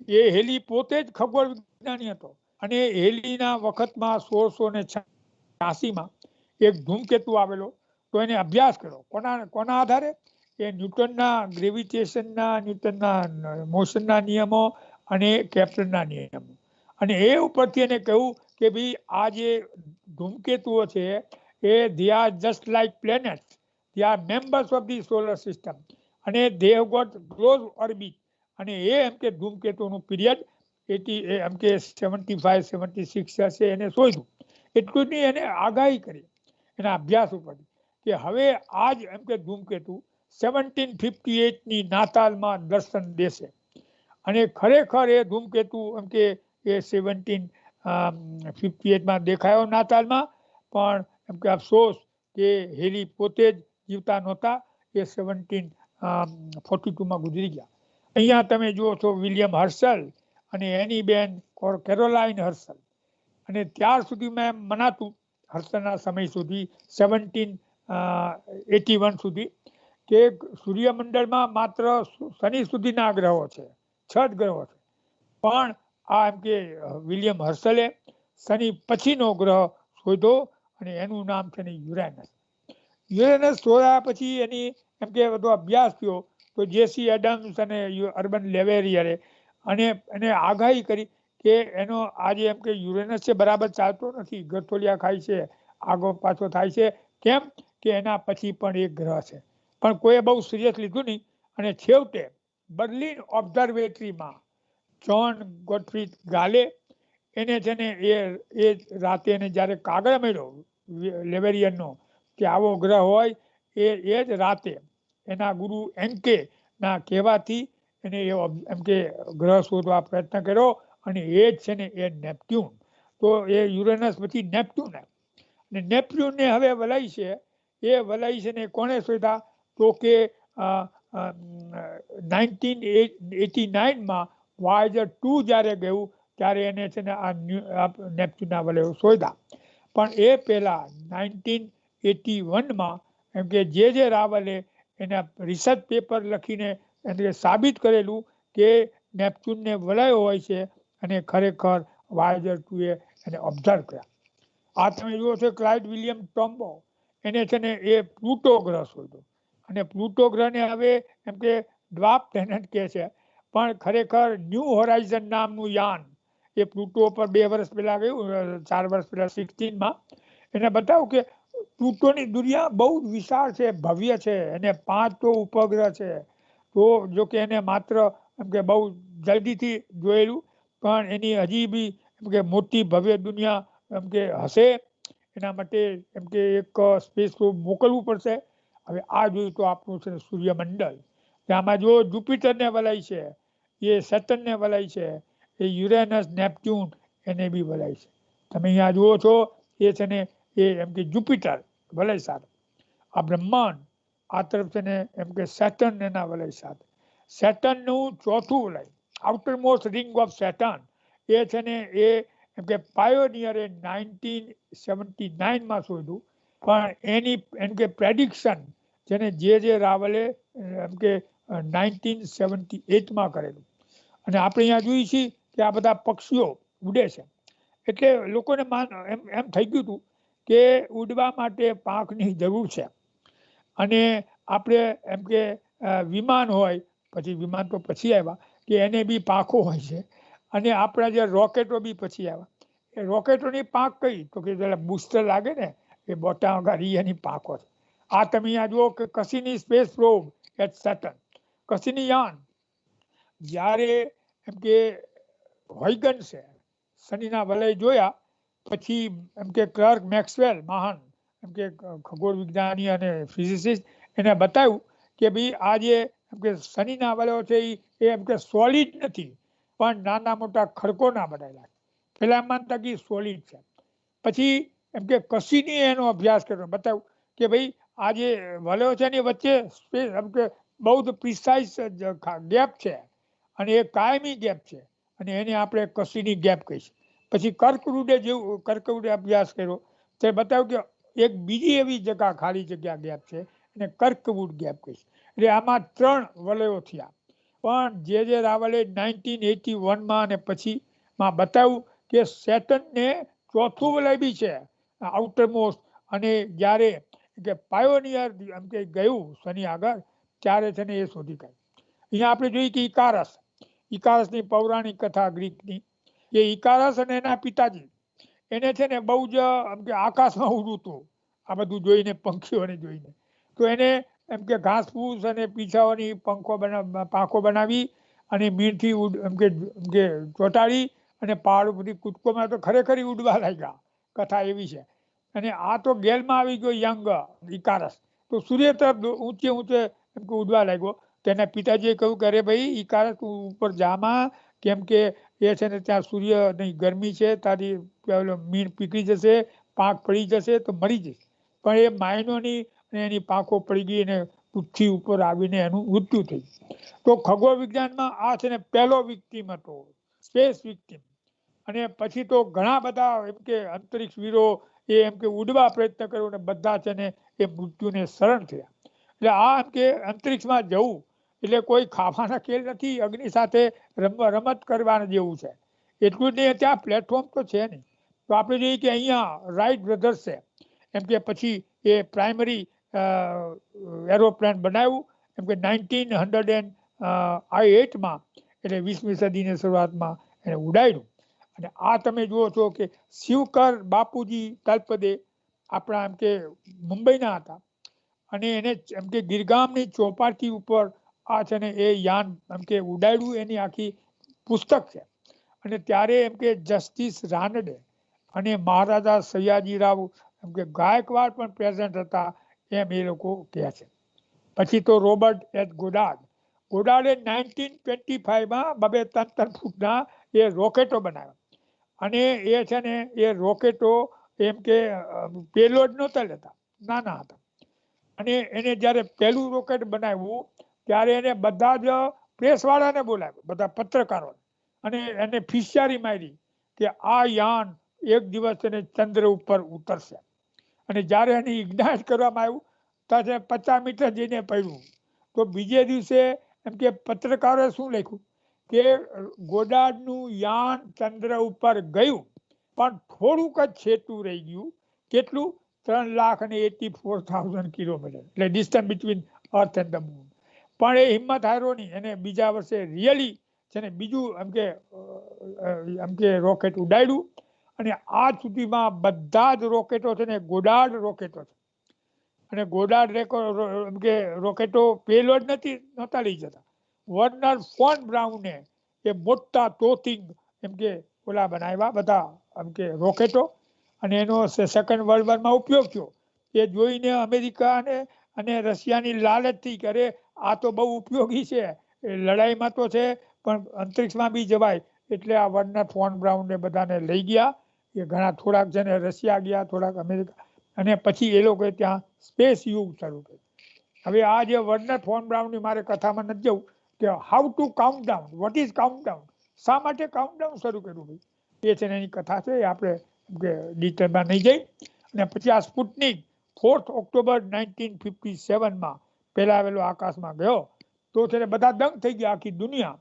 B: એ હેલી પોતે જ ખગોળ વિજ્ઞાની હતો અને હેલીના વખતમાં 1686માં એક ધૂમકેતુ આવેલો. તો એને અભ્યાસ કર્યો કોના આધારે? એ ન્યૂટનના ગ્રેવિટેશનના, ન્યૂટનના મોશનના નિયમો અને કેપ્લરના નિયમો. અને એ ઉપરથી એને કહ્યું કે ભાઈ આ જે ધૂમકેતુઓ છે એ they are just like planets. They are members of the solar system અને they have got close orbit. અને એ એમ કે ધૂમકેતુનું પીરિયડ 75-76 હશે એને શોધ્યું. એટલું જ નહીં, એને આગાહી કરી એના અભ્યાસ ઉપરથી કે હવે આ જ એમ કે ધૂમકેતુ 1758ની નાતાલમાં દર્શન દેશે. અને ખરેખર એ ધૂમકેતુ એમ કે એ 1758માં દેખાયો નાતાલમાં. પણ એમ કે અફસોસ કે હેલી પોતે જ જીવતા નહોતા. એ 1742માં ગુજરી ગયા. અહીંયા તમે જુઓ છો વિલિયમ હર્શલ અને એની બેન કેરોલાઇન હર્શલ. અને ત્યાર સુધી મેં મનાતું હર્શલના સમય સુધી 1781 સુધી કે સૂર્યમંડળમાં માત્ર શનિ સુધીના ગ્રહો છે, 6 ગ્રહો છે. પણ આ એમ કે વિલિયમ હર્શલે શનિ પછીનો ગ્રહ શોધ્યો અને એનું નામ છે ને યુરેનસ. યુરેનસ શોધ્યા પછી એની એમ કે બધો અભ્યાસ થયો તો જેસી એડમ્સ અને અર્બન લેવેરિયરે અને એને આગાહી કરી કે એનો આજે એમ કે યુરેનસ છે બરાબર ચાલતો નથી, ગરથોલિયા ખાય છે, આગો પાછો થાય છે. કેમ કે એના પછી પણ એક ગ્રહ છે. પણ કોઈએ બહુ સિરિયસ લીધું નહીં અને છેવટે બર્લિન ઓબ્ઝર્વેટરીમાં જ્હોન ગોટફ્રીડ ગાલે એને છે ને એ રાતે એને જ્યારે કાગળ મળ્યો લેવેરિયનનો કે આવો ગ્રહ હોય એ જ રાતે એના ગુરુ એન્કે ના કહેવાથી એને એમ કે ગ્રહ શોધવા પ્રયત્ન કર્યો અને એ જ છે ને એ નેપટ્યુન. તો એ યુરેનસ પછી નેપટ્યુન અને નેપટ્યુનને હવે વલાય છે. એ વલાય છે ને કોણે શોધ્યા? તો કે 1989માં વાયેજર 2 જ્યારે ગયું ત્યારે એને છે ને આ નેપચ્યુનના વલયો શોધ્યા. પણ એ પહેલા 1981માં એમ કે જે રાવલે એના રિસર્ચ પેપર લખીને એને સાબિત કરેલું કે નેપચ્યુનને વલયો હોય છે અને ખરેખર વાયેજર 2એ એને ઓબ્ઝર્વ કર્યા. આ તમે જુઓ છો ક્લાઇડ વિલિયમ ટોમ્બો એને છે ને એ પ્લુટો ગ્રહ શોધ્યો અને પ્લુટો ગ્રહને હવે એમ કે ડ્વાર્ફ પ્લેનેટ કહે છે. પણ ખરેખર ન્યૂ હોરાઇઝન નામનું યાન એ પ્લુટો પર 2 વર્ષ પહેલા ગયું, 4 વર્ષ પહેલા 16માં. એને બતાવ્યું કે પ્લુટોની દુનિયા બહુ જ વિશાળ છે, ભવ્ય છે, એને 5 તો ઉપગ્રહ છે. તો જો કે એને માત્ર એમ કે બહુ જલ્દીથી જોયેલું, પણ એની હજી બી એમ કે મોટી ભવ્ય દુનિયા એમ કે હશે. એના માટે એમ કે એક સ્પેસ પ્રોબ મોકલવું પડશે. હવે આ જોયું તો આપણું છે સૂર્યમંડળ, આમાં જો જુપિટરને વલાય છે, એ સેટર્નને વલાય છે, એ યુરેનસ નેપચ્યુન એને બી વલાય છે. તમે અહીંયા જુઓ છો એ છે ને એ એમ કે જુપિટર વલય સાથે, આ બ્રહ્માંડ આ તરફ છે ને એમ કે સેટર્ન એના વલય સાથે. સેટર્નનું ચોથું વલય, આઉટર મોસ્ટ રિંગ ઓફ સેટર્ન, એ છે ને એ એમ કે પાયોનિયરે 1979માં શોધ્યું, પણ એની એમ કે પ્રેડિક્શન જેને જે રાવલે એમ કે 1978માં કરેલું. અને આપણે અહીંયા જોઈએ છીએ કે આ બધા પક્ષીઓ ઉડે છે, એટલે લોકોને એમ થઈ ગયું હતું કે ઉડવા માટે પાંખની જરૂર છે. અને આપણે એમ કે વિમાન હોય, પછી વિમાન તો પછી આવ્યા, કે એને બી પાંખો હોય છે. અને આપણા જે રોકેટો બી પછી આવ્યા, એ રોકેટોની પાંખ કઈ તો કે જરા બુસ્ટર લાગે ને એ બોટા વગાડી એની પાંખો છે. આ તમે અહીંયા જુઓ કે કસીની સ્પેસ પ્રોબ એટ સેટર્ન, કસીની યાન જ્યારે એમ કે હોયગન્સે શનિના વલય જોયા, પછી એમ કે ક્લાર્ક મેક્સવેલ મહાન એમ કે ખગોળ વિજ્ઞાની અને ફિઝિસિસ્ટ, એને બતાવ્યું કે ભાઈ આ જે એમ કે શનિના વલયો છે એ એમ કે સોલિડ નથી, પણ નાના મોટા ખડકોના બનાવેલા છે. પેલા માનતા કે સોલિડ છે. પછી એમ કે કસીની એનો અભ્યાસ કર્યો, બતાવ્યું કે ભાઈ આ જે વલયો છે એની વચ્ચે સ્પેસ એમ કે બહુ જ પ્રિસાઇઝ ગેપ છે, અને એ કાયમી ગેપ છે, અને એને આપણે કસીની ગેપ કહીશું. પછી કર્કવૃડે અભ્યાસ કર્યો, તે બતાવ્યું કે એક બીજી એવી જગ્યા ખાલી જગ્યા ગેપ છે, એને કર્કવુડ ગેપ કહીશ. એટલે આમાં 3 વલયો થયા. પણ જે રાવલે 1981માં અને પછીમાં બતાવ્યું કે સેટર્નને ચોથું વલય બી છે, આઉટર મોસ્ટ. અને જ્યારે કે પાયોનિયર એમ કે ગયું શનિ આગળ, ત્યારે છે ને એ શોધી કાઢ્યું. અહીંયા આપણે જોઈએ કે ઇકારસની પૌરાણિક કથા ગ્રીકની, એ ઇકારસ અને એના પિતાજી એને છે ને બહુ જ એમ કે આકાશમાં ઉડવું હતું, આ બધું જોઈને, પંખીઓને જોઈને. તો એને એમ કે ઘાસફૂસ અને પીછાઓની પાંખો બનાવી અને મીણથી એમ કે ચોંટાડી અને પહાડ ઉપરથી કૂદકોમાં તો ખરેખર ઉડવા લાગ્યા, કથા એવી છે. અને આ તો ગેલમાં આવી ગયો યંગ ઇકારસ, તો સૂર્ય તરફ ઊંચે એમ કે ઉડવા લાગ્યો. તેના પિતાજીએ કહ્યું કે અરે ભાઈ ઇકારસ તું ઉપર જામાં, કેમ કે એ છે ને ત્યાં સૂર્યની ગરમી છે, તારી મીણ પીગળી જશે, પાંખ પડી જશે તો મરી જશે. પણ એ માયનોની એની પાંખો પડી ગઈ અને પૃથ્વી ઉપર આવીને એનું મૃત્યુ થયું. તો ખગોળ વિજ્ઞાનમાં આ છે ને પહેલો વિક્ટિમ હતો, સ્પેસ વિક્ટિમ. અને પછી તો ઘણા બધા એમ કે અંતરિક્ષ વીરો એ એમ કે ઉડવા પ્રયત્ન કર્યો, અને બધા છે ને એ મૃત્યુને શરણ થયા. એટલે આ એમ કે અંતરિક્ષમાં જવું એટલે કોઈ ખાવાના ખેલ નથી, અગ્નિ સાથે રમત કરવાના જેવું છે. એટલું જ નહીં, ત્યાં પ્લેટફોર્મ તો છે નહીં. તો આપણે જોઈએ કે અહીંયા રાઇટ બ્રધર્સ છે, એમ કે પછી એ પ્રાઇમરી એરોપ્લેન બનાવ્યું, એમ કે 1908માં, એટલે 20મી સદીની શરૂઆતમાં એને ઉડાડ્યું. અને આ તમે જુઓ છો કે શિવકર બાપુજી તલપદે આપણા એમ કે મુંબઈના હતા, અને એને એમ કે ગિરગામની ચોપાટી ઉપર આ છે ને એ યાન એમ કે ઉડાડ્યું, એની આખી પુસ્તક છે. અને ત્યારે એમ કે જસ્ટિસ રાનડે અને મહારાજા સયાજીરાવ એમ કે ગાયકવાડ પણ પ્રેઝન્ટ હતા, એમ એ લોકો કહે છે. પછી તો રોબર્ટ એચ ગોડાર્ડે 1925માં 2-3 ફૂટના એ રોકેટો બનાવ્યા. અને એ છે ને એ રોકેટો એમ કે પેલોડ નહોતા લેતા, નાના હતા. અને એને જ્યારે પહેલું રોકેટ બનાવ્યું ત્યારે એને બધા જ પ્રેસવાળાને બોલાવ્યા, બધા પત્રકારો, અને એને ફિશિયારી મારી કે આ યાન એક દિવસ એને ચંદ્ર ઉપર ઉતરશે. અને જ્યારે એને ઇગ્નાઇટ કરવામાં આવ્યું ત્યારે 50 મીટર જઈને પડ્યું. તો બીજે દિવસે એમ કે પત્રકારોએ શું લખ્યું કે ગોડાર્ડનું યાન ચંદ્ર ઉપર ગયું, પણ થોડુંક જ છેટું રહી ગયું. કેટલું? 3,84,000 કિલોમીટર, એટલે distance between earth and the moon. પણ એ હિંમત હાર્યો નહીં, એને બીજા વર્ષે રિયલી છે ને બીજું એમ કે રોકેટ ઉડાડ્યું. અને આજ સુધીમાં બધા જ રોકેટો છે ને ગોડાર્ડ રોકેટો છે. અને ગોડાર્ડ એમ કે રોકેટો પેલોડ નહોતા લઈ જતા. વર્નર ફોન બ્રાઉને એ મોટા તોતિંગ એમ કે ઓલા બનાવ્યા બધા એમ કે રોકેટો, અને એનો સેકન્ડ વર્લ્ડ વોરમાં ઉપયોગ થયો. એ જોઈને અમેરિકા અને રશિયાની લાલચથી કે અરે આ તો બહુ ઉપયોગી છે, લડાઈમાં તો છે પણ અંતરિક્ષમાં બી જવાય, એટલે આ વર્નર ફોન બ્રાઉનને બધાને લઈ ગયા. એ ઘણા થોડાક છે ને રશિયા ગયા, થોડાક અમેરિકા, અને પછી એ લોકોએ ત્યાં સ્પેસ યુગ શરૂ કર્યું. હવે આ જે વર્નર ફોન બ્રાઉનની મારે કથામાં નથી જવું કે how to count down, what is count down, શા માટે કાઉન્ટ ડાઉન શરૂ કર્યું ભાઈ, એ છે ને એની કથા છે, એ આપણે ડિટેલમાં નહીં જઈ. અને પછી આ સ્પુટનિક 4 ઓક્ટોબર 1957માં પહેલા આવેલો આકાશમાં ગયો, તો છે ને બધા દંગ થઈ ગયા, આખી દુનિયા.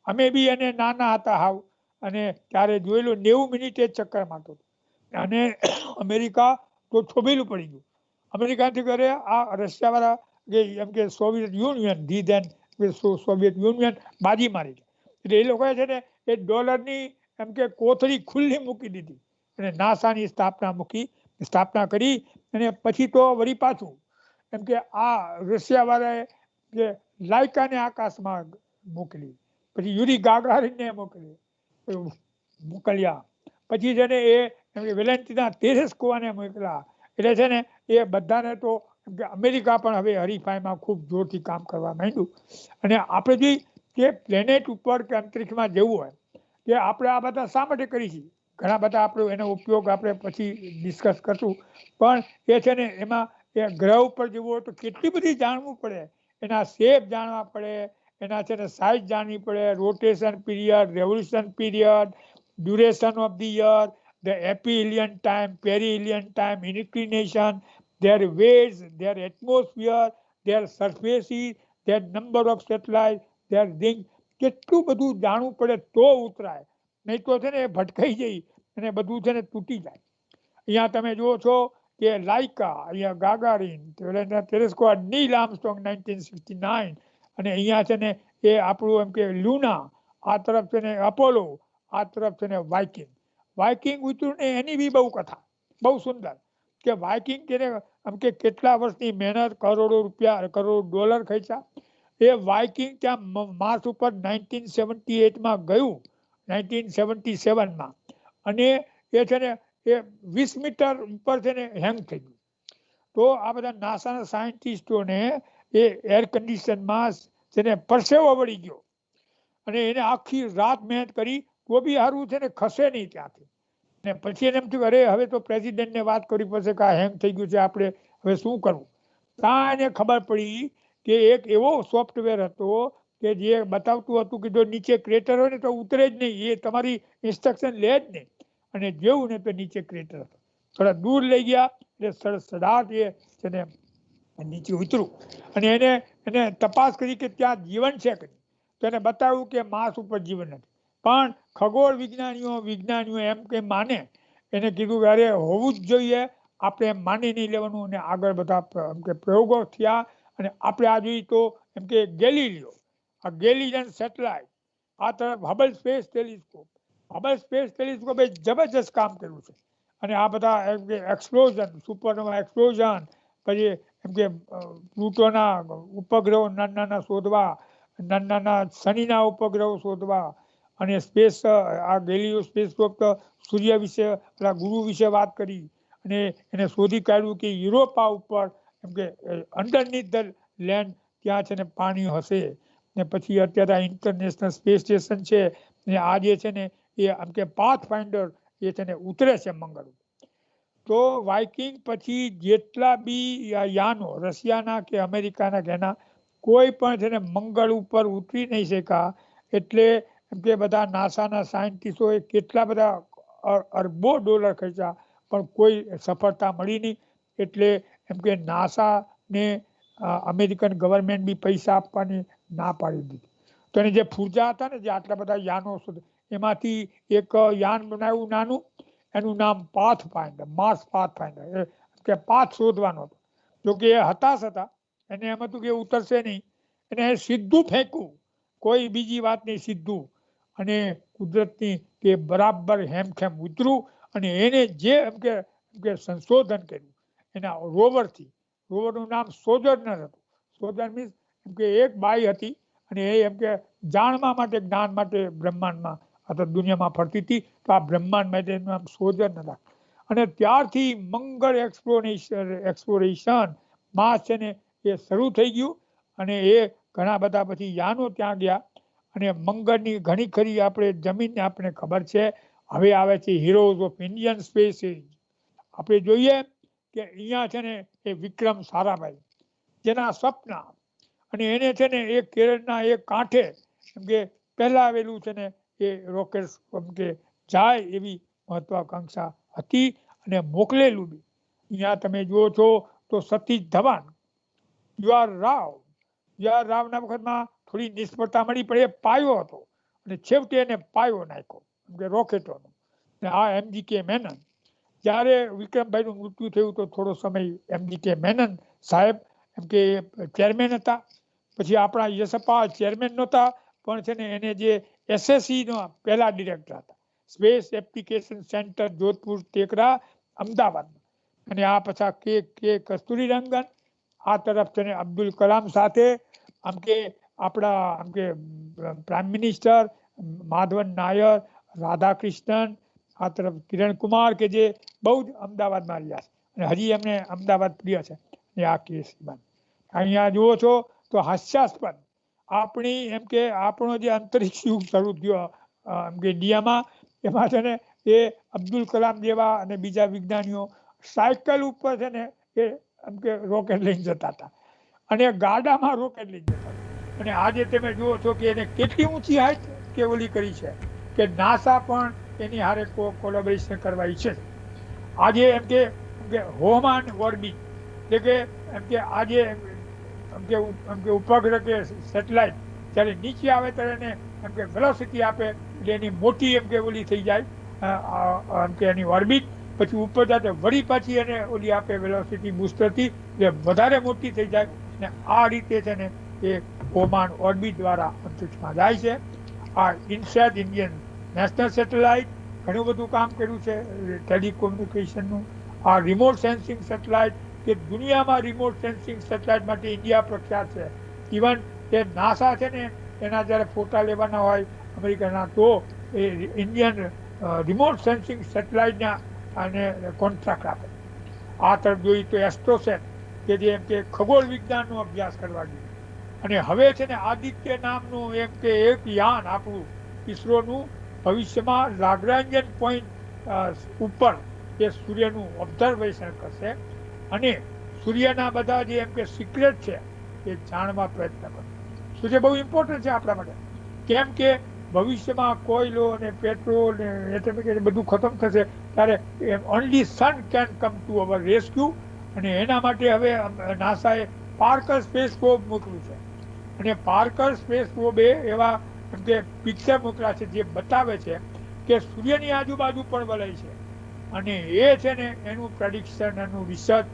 B: અમે બી એને નાના હતા હાવ, અને ત્યારે જોયેલું 90 મિનિટે ચક્કર મારતો હતો. અને અમેરિકા તો છોભેલું પડી ગયું. અમેરિકાથી કરે આ રશિયાવાળા એમ કે Soviet Union the then Soviet Union બાજી મારી. એટલે એ લોકોએ છે ને એ ડોલરની એમ કે કોથળી ખુલ્લી મૂકી દીધી અને નાસાની સ્થાપના કરી. અને પછી તો વળી પાછું એમ કે આ રશિયાવાળાએ જે લાયકાને આકાશમાં મોકલી, પછી યુરી ગાગારીને મોકલ્યા, પછી છે ને એ વેલેન્ટિના તેરેસ્કોવાને મોકલ્યા. એટલે છે ને એ બધાને તો અમેરિકા પણ હવે હરીફાઈમાં ખૂબ જોરથી કામ કરવા માંડ્યું. અને આપણે જે કે પ્લેનેટ ઉપર કે અંતરિક્ષમાં જવું હોય કે આપણે આ બધા શા માટે કરી છીએ, ઘણા બધા આપણે એનો ઉપયોગ આપણે પછી ડિસ્કસ કરશું. પણ એ છે ને એમાં એ ગ્રહ ઉપર જવું હોય તો કેટલી બધી જાણવું પડે, એના શેપ જાણવા પડે, એના છે ને સાઇઝ જાણવી પડે, rotation period, revolution period, duration of the year, the aphelion time, perihelion time, inclination, their weights, their atmosphere, their surfaces, their number of satellites, their ring. કેટલું બધું જાણવું પડે તો ઉતરાય, નહીં તો છે ને એ ભટકાઈ જાય અને બધું છે ને તૂટી જાય. અહીંયા તમે જુઓ છો કે લાઇકા, અહીંયા ગાગારીન, ટેલિસ્કોપ નીલ આર્મસ્ટ્રોંગ 1969, અને અહીંયા છે ને એ આપણું એમ કે લુના, આ તરફ છે ને અપોલો, આ તરફ છે ને વાઇકિંગ ઉતર્યું ને એની બી બહુ કથા, બહુ સુંદર, કે વાઇકિંગ તેને આમ કે કેટલા વર્ષની મહેનત, કરોડો રૂપિયા, કરોડો ડોલર ખર્ચા. એ વાઇકિંગ ત્યાં માર્સ ઉપર 1978માં ગયું, 1977માં, અને એ છે ને એ 20 મીટર ઉપર છે ને હેંગ થઈ ગયું. તો આ બધા નાસાના સાયન્ટિસ્ટોને એ એર કન્ડિશનમાં છે ને પરસેવો વળી ગયો, અને એને આખી રાત મહેનત કરી તો બી સારું છે ને ખસે નહીં ત્યાંથી. ને પછી એને એમ થયું અરે હવે તો પ્રેસિડેન્ટને વાત કરવી પડશે કે આ હેંગ થઈ ગયું છે, આપણે હવે શું કરવું. ત્યાં એને ખબર પડી કે એક એવો સોફ્ટવેર હતો કે જે બતાવતું હતું કે જો નીચે ક્રેટર હોય ને તો ઉતરે જ નહીં, એ તમારી ઇન્સ્ટ્રક્શન લે જ નહીં. અને જેવું ને તો નીચે ક્રેટર હતો, થોડા દૂર લઈ ગયા એટલે સડાટ એ છે ને નીચે ઉતરું. અને એને તપાસ કરી કે ત્યાં જીવન છે કે નહીં, તો એને બતાવ્યું કે માર્સ ઉપર જીવન નથી. પણ ખગોળ વિજ્ઞાનીઓ એમ કે માને, એને કીધું કે અરે હોવું જ જોઈએ, આપણે એમ માની નહીં લેવાનું. અને આગળ બધા એમ કે પ્રયોગો થયા, અને આપણે આ જોઈએ તો એમ કે ગેલિલિયો, આ ગેલિલિયન સેટેલાઇટ, આ તરફ હબલ સ્પેસ ટેલિસ્કોપ એ જબરજસ્ત કામ કર્યું છે. અને આ બધા એમ કે એક્સપ્લોઝન, સુપરનોવા એક્સપ્લોઝન, પછી એમ કે પ્લુટોના ઉપગ્રહો નાના શોધવા, નાના શનિના ઉપગ્રહો શોધવા, અને સ્પેસ આ ગેલિલિયો સ્પેસસ્કોપ સૂર્ય વિશે, ગુરુ વિશે વાત કરી, અને એને શોધી કાઢ્યું કે યુરોપા ઉપર એમ કે અંડરનીથ ધ લેન્ડ ત્યાં છે ને પાણી હશે. ને પછી અત્યારે આ ઇન્ટરનેશનલ સ્પેસ સ્ટેશન છે, ને આ જે છે ને એ આમ કે પાથ ફાઇન્ડર એ છે ને ઉતરે છે મંગળ ઉપર. તો વાઇકિંગ પછી જેટલા બી યાનો રશિયાના કે અમેરિકાના કે એના કોઈ પણ છે ને મંગળ ઉપર ઉતરી નહીં શક્યા. એટલે એમ કે બધા નાસાના સાયન્ટિસ્ટોએ કેટલા બધા અરબો ડોલર ખર્ચ્યા, પણ કોઈ સફળતા મળી નહીં. એટલે એમ કે નાસાને અમેરિકન ગવર્મેન્ટ બી પૈસા આપવાની ના પાડી દીધી. તો એને જે ફૂરજા હતા ને, જે આટલા બધા યાનો એમાંથી એક યાન બનાવ્યું નાનું, એનું નામ path finder, Mars path finder, કે પાથ શોધવાનો હતો. જોકે એ હતાશ હતા, એને એમ હતું કે ઉતરશે નહીં, એને સીધું ફેંકવું, કોઈ બીજી વાત નહીં, સીધું, અને કુદરતની કે બરાબર હેમખેમ ઉતરું, અને એને જે એમ કે સંશોધન કર્યું એના રોવરથી. રોવરનું નામ સોજર્નર હતું. સોજર્નર મીન્સ એમ કે એક બાઈ હતી, અને એ એમ કે જાણવા માટે, જ્ઞાન માટે બ્રહ્માંડમાં અથવા દુનિયામાં ફરતી હતી. તો આ બ્રહ્માંડ માટે એનું નામ સોજર્નર રાખે. અને ત્યારથી મંગળ એક્સપ્લોરેશન માં છે ને એ શરૂ થઈ ગયું, અને એ ઘણા બધા પછી યાનો ત્યાં ગયા, અને મંગળની ઘણી ખરી આપણે જમીનને આપણે ખબર છે. હવે આવે છે હીરોઝ ઓફ ઇન્ડિયન સ્પેસ એજ. આપણે જોઈએ કે અહીંયા છે ને એ વિક્રમ સારાભાઈ, જેના સપના, અને એને છે ને એ કેરળના એક કાંઠે એમ કે પહેલા આવેલું છે ને એ રોકેટ એમ કે જાય એવી મહત્વાકાંક્ષા હતી, અને મોકલેલું બી. અહીંયા તમે જુઓ છો તો સતીશ ધવન, યુઆર રાવના વખતમાં થોડી નિષ્ફળતા મળી, પણ એ પાયો હતો, અને છેવટે એને પાયો નાખ્યો એમ કે રોકેટોનો. અને આ MGK મેનન, જ્યારે વિક્રમભાઈનું મૃત્યુ થયું તો થોડો સમય MGK મેનન સાહેબ એમ કે ચેરમેન હતા. પછી આપણા યશપાલ ચેરમેન નહોતા, પણ છે ને એને જે SSC નો પહેલા ડિરેક્ટર હતા, સ્પેસ એપ્લિકેશન સેન્ટર જોધપુર ટેકરા અમદાવાદમાં. અને આ પાછા કે કસ્તુરીરંગન, આ તરફ છે ને અબ્દુલ કલામ સાથે આમ કે આપણા આમ કે પ્રાઇમ મિનિસ્ટર માધવન નાયર, રાધાકૃષ્ણન, આ તરફ કિરણ કુમાર, કે જે બહુ જ અમદાવાદમાં રહ્યા છે, અને હજી એમને અમદાવાદ પ્રિય છે. અને આ કેસ અહીંયા જુઓ છો તો હાસ્યાસ્પદ આપણી એમ કે આપણો જે અંતરિક્ષ યુગ શરૂ થયો એમ કે ઇન્ડિયામાં, એમાં છે ને એ અબ્દુલ કલામ જેવા અને બીજા વિજ્ઞાનીઓ સાયકલ ઉપર છે ને એ એમ કે રોકેટ લઈને જતા હતા, અને ગાડામાં રોકેટ લઈને જતા હતા. અને આજે તમે જુઓ છો કે એને કેટલી ઊંચી હાઈટ કે ઓલી કરી છે, કે નાસા પણ એની હારે કોલેબોરેશન કરવા ઈચ્છે છે. આજે એમ કે હોમાન ઓર્બિટ, એટલે કે એમ કે આજે એમ કે ઉપગ્રહ કે સેટેલાઇટ જ્યારે નીચે આવે ત્યારે એને એમ કે વેલોસિટી આપે, એટલે એની મોટી એમ કે ઓલી થઈ જાય એમ કે એની ઓર્બિટ, પછી ઉપર જાય વળી પાછી એને ઓલી આપે વેલોસિટી બૂસ્ટરથી, એટલે વધારે મોટી થઈ જાય. ને આ રીતે છે ને એ ઓમાન ઓર્બિટ દ્વારા અંતરિક્ષમાં જાય છે. આ ઇનસેટ ઇન્ડિયન નેશનલ સેટેલાઇટ ઘણું બધું કામ કર્યું છે ટેલિકોમ્યુનિકેશનનું. આ રિમોટ સેન્સિંગ સેટેલાઇટ, કે દુનિયામાં રિમોટ સેન્સિંગ સેટેલાઇટ માટે ઇન્ડિયા પ્રખ્યાત છે. ઇવન એ નાસા છે ને એના જ્યારે ફોટા લેવાના હોય અમેરિકાના, તો એ ઇન્ડિયન રિમોટ સેન્સિંગ સેટેલાઇટના અને કોન્ટ્રાક્ટ આપે. આ તરફ જોઈએ તો એસ્ટ્રોસેટ, કે જે એમ કે ખગોળ વિજ્ઞાનનો અભ્યાસ કરવા જોઈએ. અને હવે છે ને આદિત્ય નામનું એમ કે એક યાન આપણું ઇસરોનું ભવિષ્યમાં લાગ્રાન્જિયન પોઈન્ટ ઉપર એ સૂર્યનું ઓબ્ઝર્વેશન કરશે, અને સૂર્યના બધા જે એમ કે સિક્રેટ છે એ જાણવા પ્રયત્ન કરશે. સૂર્ય બહુ ઇમ્પોર્ટન્ટ છે આપણા માટે, કેમ કે ભવિષ્યમાં કોયલો અને પેટ્રોલ ને બધું ખતમ થશે, ત્યારે only sun can come to our rescue. અને એના માટે હવે નાસાએ પાર્કર સ્પેસ પ્રોબ મોકલ્યું છે, અને પાર્કર સ્પેસ પ્રોબે એવા એમ કે પિક્ચર મોકલ્યા છે જે બતાવે છે કે સૂર્યની આજુબાજુ પણ વલય છે. અને એ છે ને એનું પ્રેડિક્શન, એનું રિસર્ચ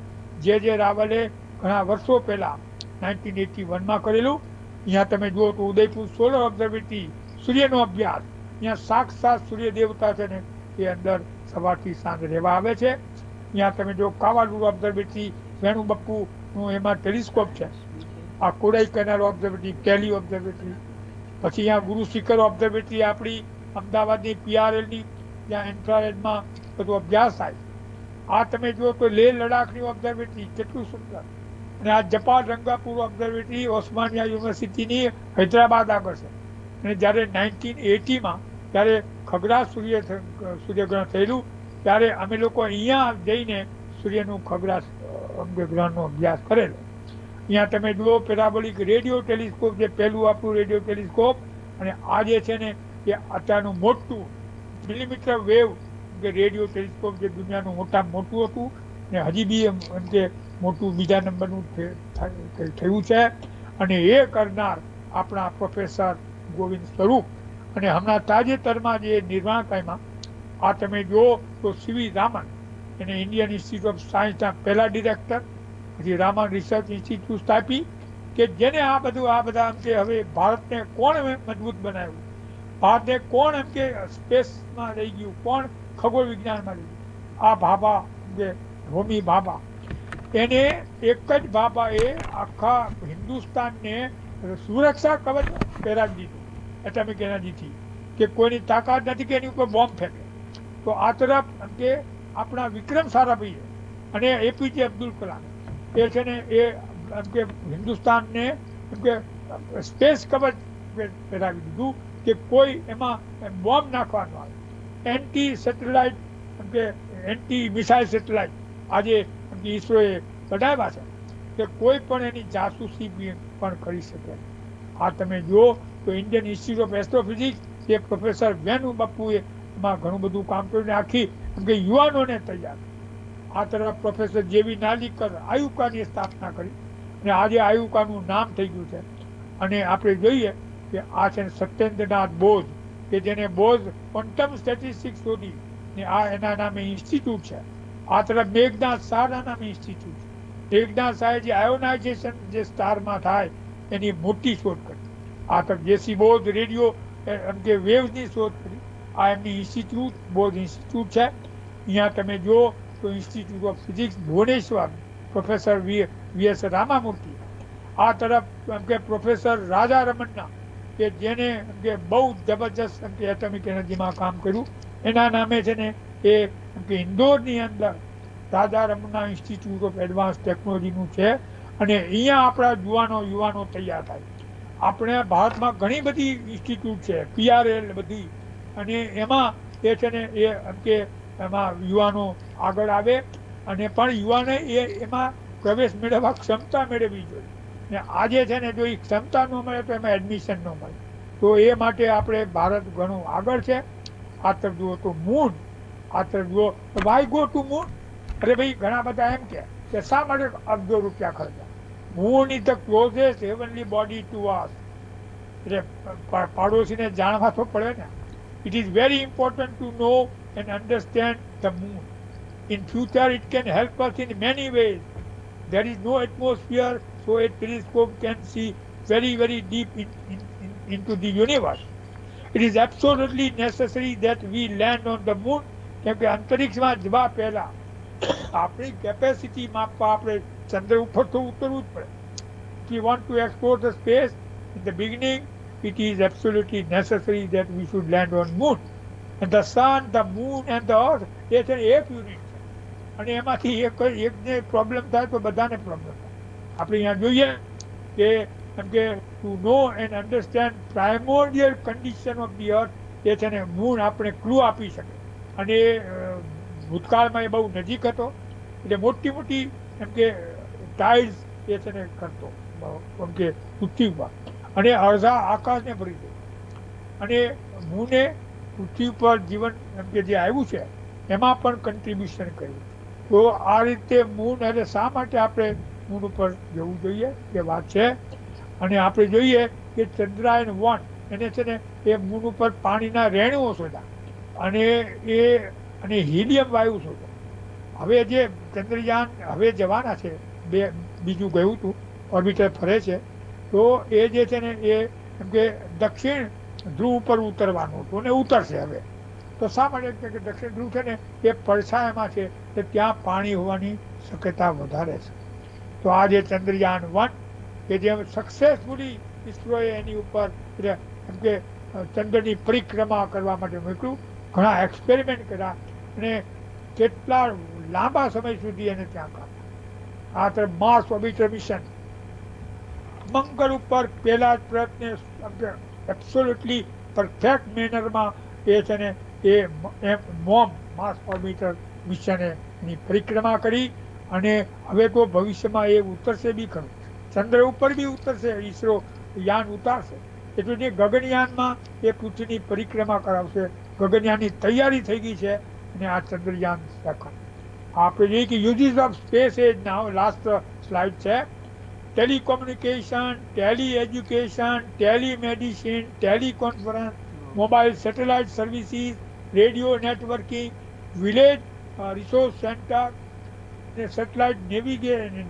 B: જે રાવલે ઘણા વર્ષો પહેલા 1981માં કરેલું. અહીંયા તમે જુઓ તો ઉદયપુર સોલર ઓબ્ઝર્વેટરી, સૂર્યનો અભ્યાસ, અહીંયા સાક્ષાત સૂર્ય દેવતા છે ને એ અંદર સવારથી સાંજ રહેવા આવે છે. અહીંયા તમે જો કાવાલુર ઓબ્ઝર્વેટરી, વેણુ બપ્પુનું એમાં ટેલિસ્કોપ છે. આ કોડાઈ કેનાલ ઓબ્ઝર્વેટરી, કેલી ઓબ્ઝર્વેટરી, પછી અહીંયા ગુરુ શિખર ઓબ્ઝર્વેટરી આપણી અમદાવાદની PRLની, ત્યાં ઇન્ફ્રારેડમાં બધો અભ્યાસ થાય. આ તમે જુઓ તો લેહ લડાખની ઓબ્ઝર્વેટરી કેટલું સુંદર. અને આ જપાન રંગાપુર ઓબ્ઝર્વેટરી ઓસ્માનિયા યુનિવર્સિટીની હૈદરાબાદ આગળ છે. અને જ્યારે 1980માં જ્યારે ખગ્રાસ સૂર્યગ્રહણ થયેલું, ત્યારે અમે લોકો અહીંયા જઈને સૂર્યનું ખગ્રાસ ગ્રહણનો અભ્યાસ કરેલો. અહીંયા તમે જુઓ પેરાબોલિક રેડિયો ટેલિસ્કોપ, જે પહેલું આપણું રેડિયો ટેલિસ્કોપ, અને આ જે છે ને એ અત્યારનું મોટું મિલીમીટર વેવ કે રેડિયો ટેલિસ્કોપ, જે દુનિયાનું મોટામાં મોટું હતું, ને હજી બી એમ કે મોટું બીજા નંબરનું થયું છે. અને એ કરનાર આપણા પ્રોફેસર ગોવિંદ સ્વરૂપ. અને હમણાં તાજેતરમાં જે નિર્માણ પામ્યા, આ તમે જુઓ તો CV રામન, એને ઇન્ડિયન ઇન્સ્ટિટ્યૂટ ઓફ સાયન્સના પહેલા ડિરેક્ટર, પછી રામન રિસર્ચ ઇન્સ્ટિટ્યૂટ સ્થાપી, કે જેને આ બધા એમ કે હવે ભારતને કોણ મજબૂત બનાવ્યું, ભારતને કોણ એમ કે સ્પેસમાં રહી ગયું, કોણ ખગોળ વિજ્ઞાનમાં રહી ગયું, આ ભાભા જે હોમી ભાભા, એને એક જ ભાભાએ આખા હિન્દુસ્તાનને સુરક્ષા કવચ પહેરાવી દીધું એટમિક એનર્જીથી, કે કોઈની તાકાત નથી કે એની ઉપર બોમ્બ ફેંકે. તો આ તરફ એમ કે આપણા વિક્રમ સારાભાઈએ અને એપીજે અબ્દુલ કલામ એ છે ને એ એમ કે હિન્દુસ્તાનને એમ કે સ્પેસ કવચ પહેરાવી દીધું કે કોઈ એમાં બોમ્બ નાખવાનો આવે. એન્ટી સેટેલાઇટ એમ કે એન્ટી મિસાઇલ સેટેલાઇટ આજે એમ કે ઈસરોએ બનાવ્યા છે કે કોઈ પણ એની જાસૂસી પણ કરી શકે. આ તમે જુઓ તો Indian institute of astrophysics A professor Venu બાપુએ એમાં ઘણું બધું કામ કર્યું, આખી એમ કે યુવાનોને તૈયાર. આ તરફ પ્રોફેસર જેવી નાલીકર આયુકાની સ્થાપના કરી અને આજે આયુકાનું નામ થઈ ગયું છે. અને આપણે જોઈએ કે આ છે સત્યેન્દ્રનાથ બોઝ કે જેને બોઝ ક્વોન્ટમ સ્ટેટિસ્ટિક્સ શોધી ને આ એના નામે ઇન્સ્ટિટ્યૂટ છે. આ તરફ મેઘનાથ શાહના નામે ઇન્સ્ટિટ્યૂટ છે. મેઘનાથ શાહે જે આયોનાઇઝેશન જે સ્ટારમાં થાય એની મોટી શોધ કરી. આ તરફ જેસી બોઝ રેડિયો એમ કે વેવ્સની શોધ કરી. આ એમની ઇન્સ્ટિટ્યૂટ બોઝ ઇન્સ્ટિટ્યૂટ છે. અહીંયા તમે જુઓ તો institute of physics Bhubaneswar professor V S Ramamurthy. આ તરફ એમ કે પ્રોફેસર રાજા રમન્ના કે જેને એમ કે બહુ જબરજસ્ત એમ કે એટમિક એનર્જીમાં કામ કર્યું, એના નામે છે ને એ એમ કે ઇન્દોરની અંદર રાજા રમન્ના ઇન્સ્ટિટ્યૂટ ઓફ એડવાન્સ ટેકનોલોજીનું છે. અને અહીંયા આપણા યુવાનો તૈયાર થાય. આપણે ભારતમાં ઘણી બધી ઇન્સ્ટિટ્યૂટ છે, PRL બધી, અને એમાં એ છે ને એ એમ કે એમાં યુવાનો આગળ આવે અને પણ યુવાને એમાં પ્રવેશ મેળવવા ક્ષમતા મેળવવી જોઈએ. ને આજે છે ને જો એ ક્ષમતા ન મળે તો એમાં એડમિશન ન મળે. તો એ માટે આપણે ભારત ઘણું આગળ છે. આ તરફ જુઓ તો મૂન, આ તરફ જુઓ તો વાય ગો ટુ મૂન. અરે ભાઈ ઘણા બધા એમ કે શા માટે અબજો રૂપિયા ખર્ચા. Moon is the closest heavenly body to us. એટલે પાડોશીને જાણવા તો પડે ને. It is very important to know and understand the moon. In future it can help us in many ways. There is no atmosphere, so a telescope can see very deep into the universe. It is absolutely necessary that we land on the moon. કેમ કે અંતરિક્ષમાં જવા પહેલા આપણી capacity માપવા આપણે ચંદ્ર ઉપર તો ઉતરવું જ પડે. If we want to explore the space in the beginning, it is absolutely necessary that we should land on moon. And the sun, the moon and the earth, એ છે એક યુનિટ છે. અને એમાંથી એકને પ્રોબ્લેમ થાય તો બધાને પ્રોબ્લેમ થાય. આપણે અહીંયા જોઈએ કે એમ કે to know and understand primordial condition of the earth, એ છે ને મૂન આપણે ક્લુ આપી શકે. અને ભૂતકાળમાં એ બહુ નજીક હતો એટલે મોટી એમ કે ટાઇલ્સ એ છે ને કરતો એમ કે પૃથ્વી ઉપર, અને અડધા આકાશને ભરી દે. અને મૂને પૃથ્વી પર જીવન એમ કે જે આવ્યું છે એમાં પણ કન્ટ્રીબ્યુશન કર્યું. તો આ રીતે મૂન, એટલે શા માટે આપણે મૂન ઉપર જવું જોઈએ એ વાત છે. અને આપણે જોઈએ કે ચંદ્રાયન-1 એને છે ને એ મૂન ઉપર પાણીના રેણુઓ શોધ્યા અને હિલિયમ વાયુ શોધ્યો. હવે જે ચંદ્રયાન હવે જવાના છે, બીજું ગયું હતું, ઓર્બિટર ફરે છે, તો એ જે છે ને એ એમ કે દક્ષિણ ધ્રુવ ઉપર ઉતરવાનું હતું અને ઉતરશે હવે. તો શા માટે કે દક્ષિણ ધ્રુવ છે ને એ પડછાયામાં છે, કે ત્યાં પાણી હોવાની શક્યતા વધારે છે. તો આ જે ચંદ્રયાન-1 કે જે સક્સેસફુલી ઇસરોએ એની ઉપર એમ કે ચંદ્રની પરિક્રમા કરવા માટે મોકલ્યું, ઘણા એક્સપેરિમેન્ટ કર્યા અને કેટલા લાંબા સમય સુધી એને ત્યાં કાઢ્યા. આ તરફ માર્સ ઓર્બિટર મિશન, મંગળ ઉપર પહેલા જ પ્રયત્ને એબ્સોલ્યુટલી પરફેક્ટ મેનરમાં એ છે ને એ માર્સ ઓર્બિટર મિશને એની પરિક્રમા કરી. અને હવે તો ભવિષ્યમાં એ ઉતરશે બી ખરું, ચંદ્ર ઉપર બી ઉતરશે, ઈસરો યાન ઉતારશે. એટલે જે ગગનયાનમાં એ પૃથ્વીની પરિક્રમા કરાવશે. ગગનયાનની તૈયારી થઈ ગઈ છે અને આ ચંદ્રયાન સેકન્ડ. આપણે જોઈએ કે uses of space age now, last slide છે. Telecommunication, tele education, telemedicine, teleconference, mobile satellite services, radio networking, village resource centre, satellite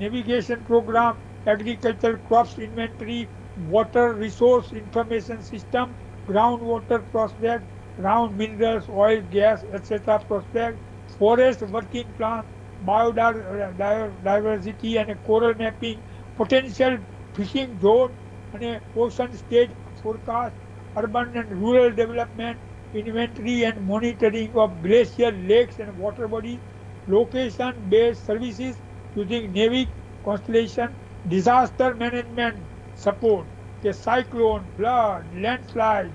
B: navigation programme, agriculture crops inventory, water resource information system, ground water prospect, ground minerals, oil, gas etcetera prospect, forest working plan, biodiversity અને coral mapping, potential fishing zone અને ocean stage forecast, urban and rural development, inventory and monitoring of glacier lakes and water bodies, location-based services using NAVIC, constellation, disaster management support કે cyclone, flood, landslide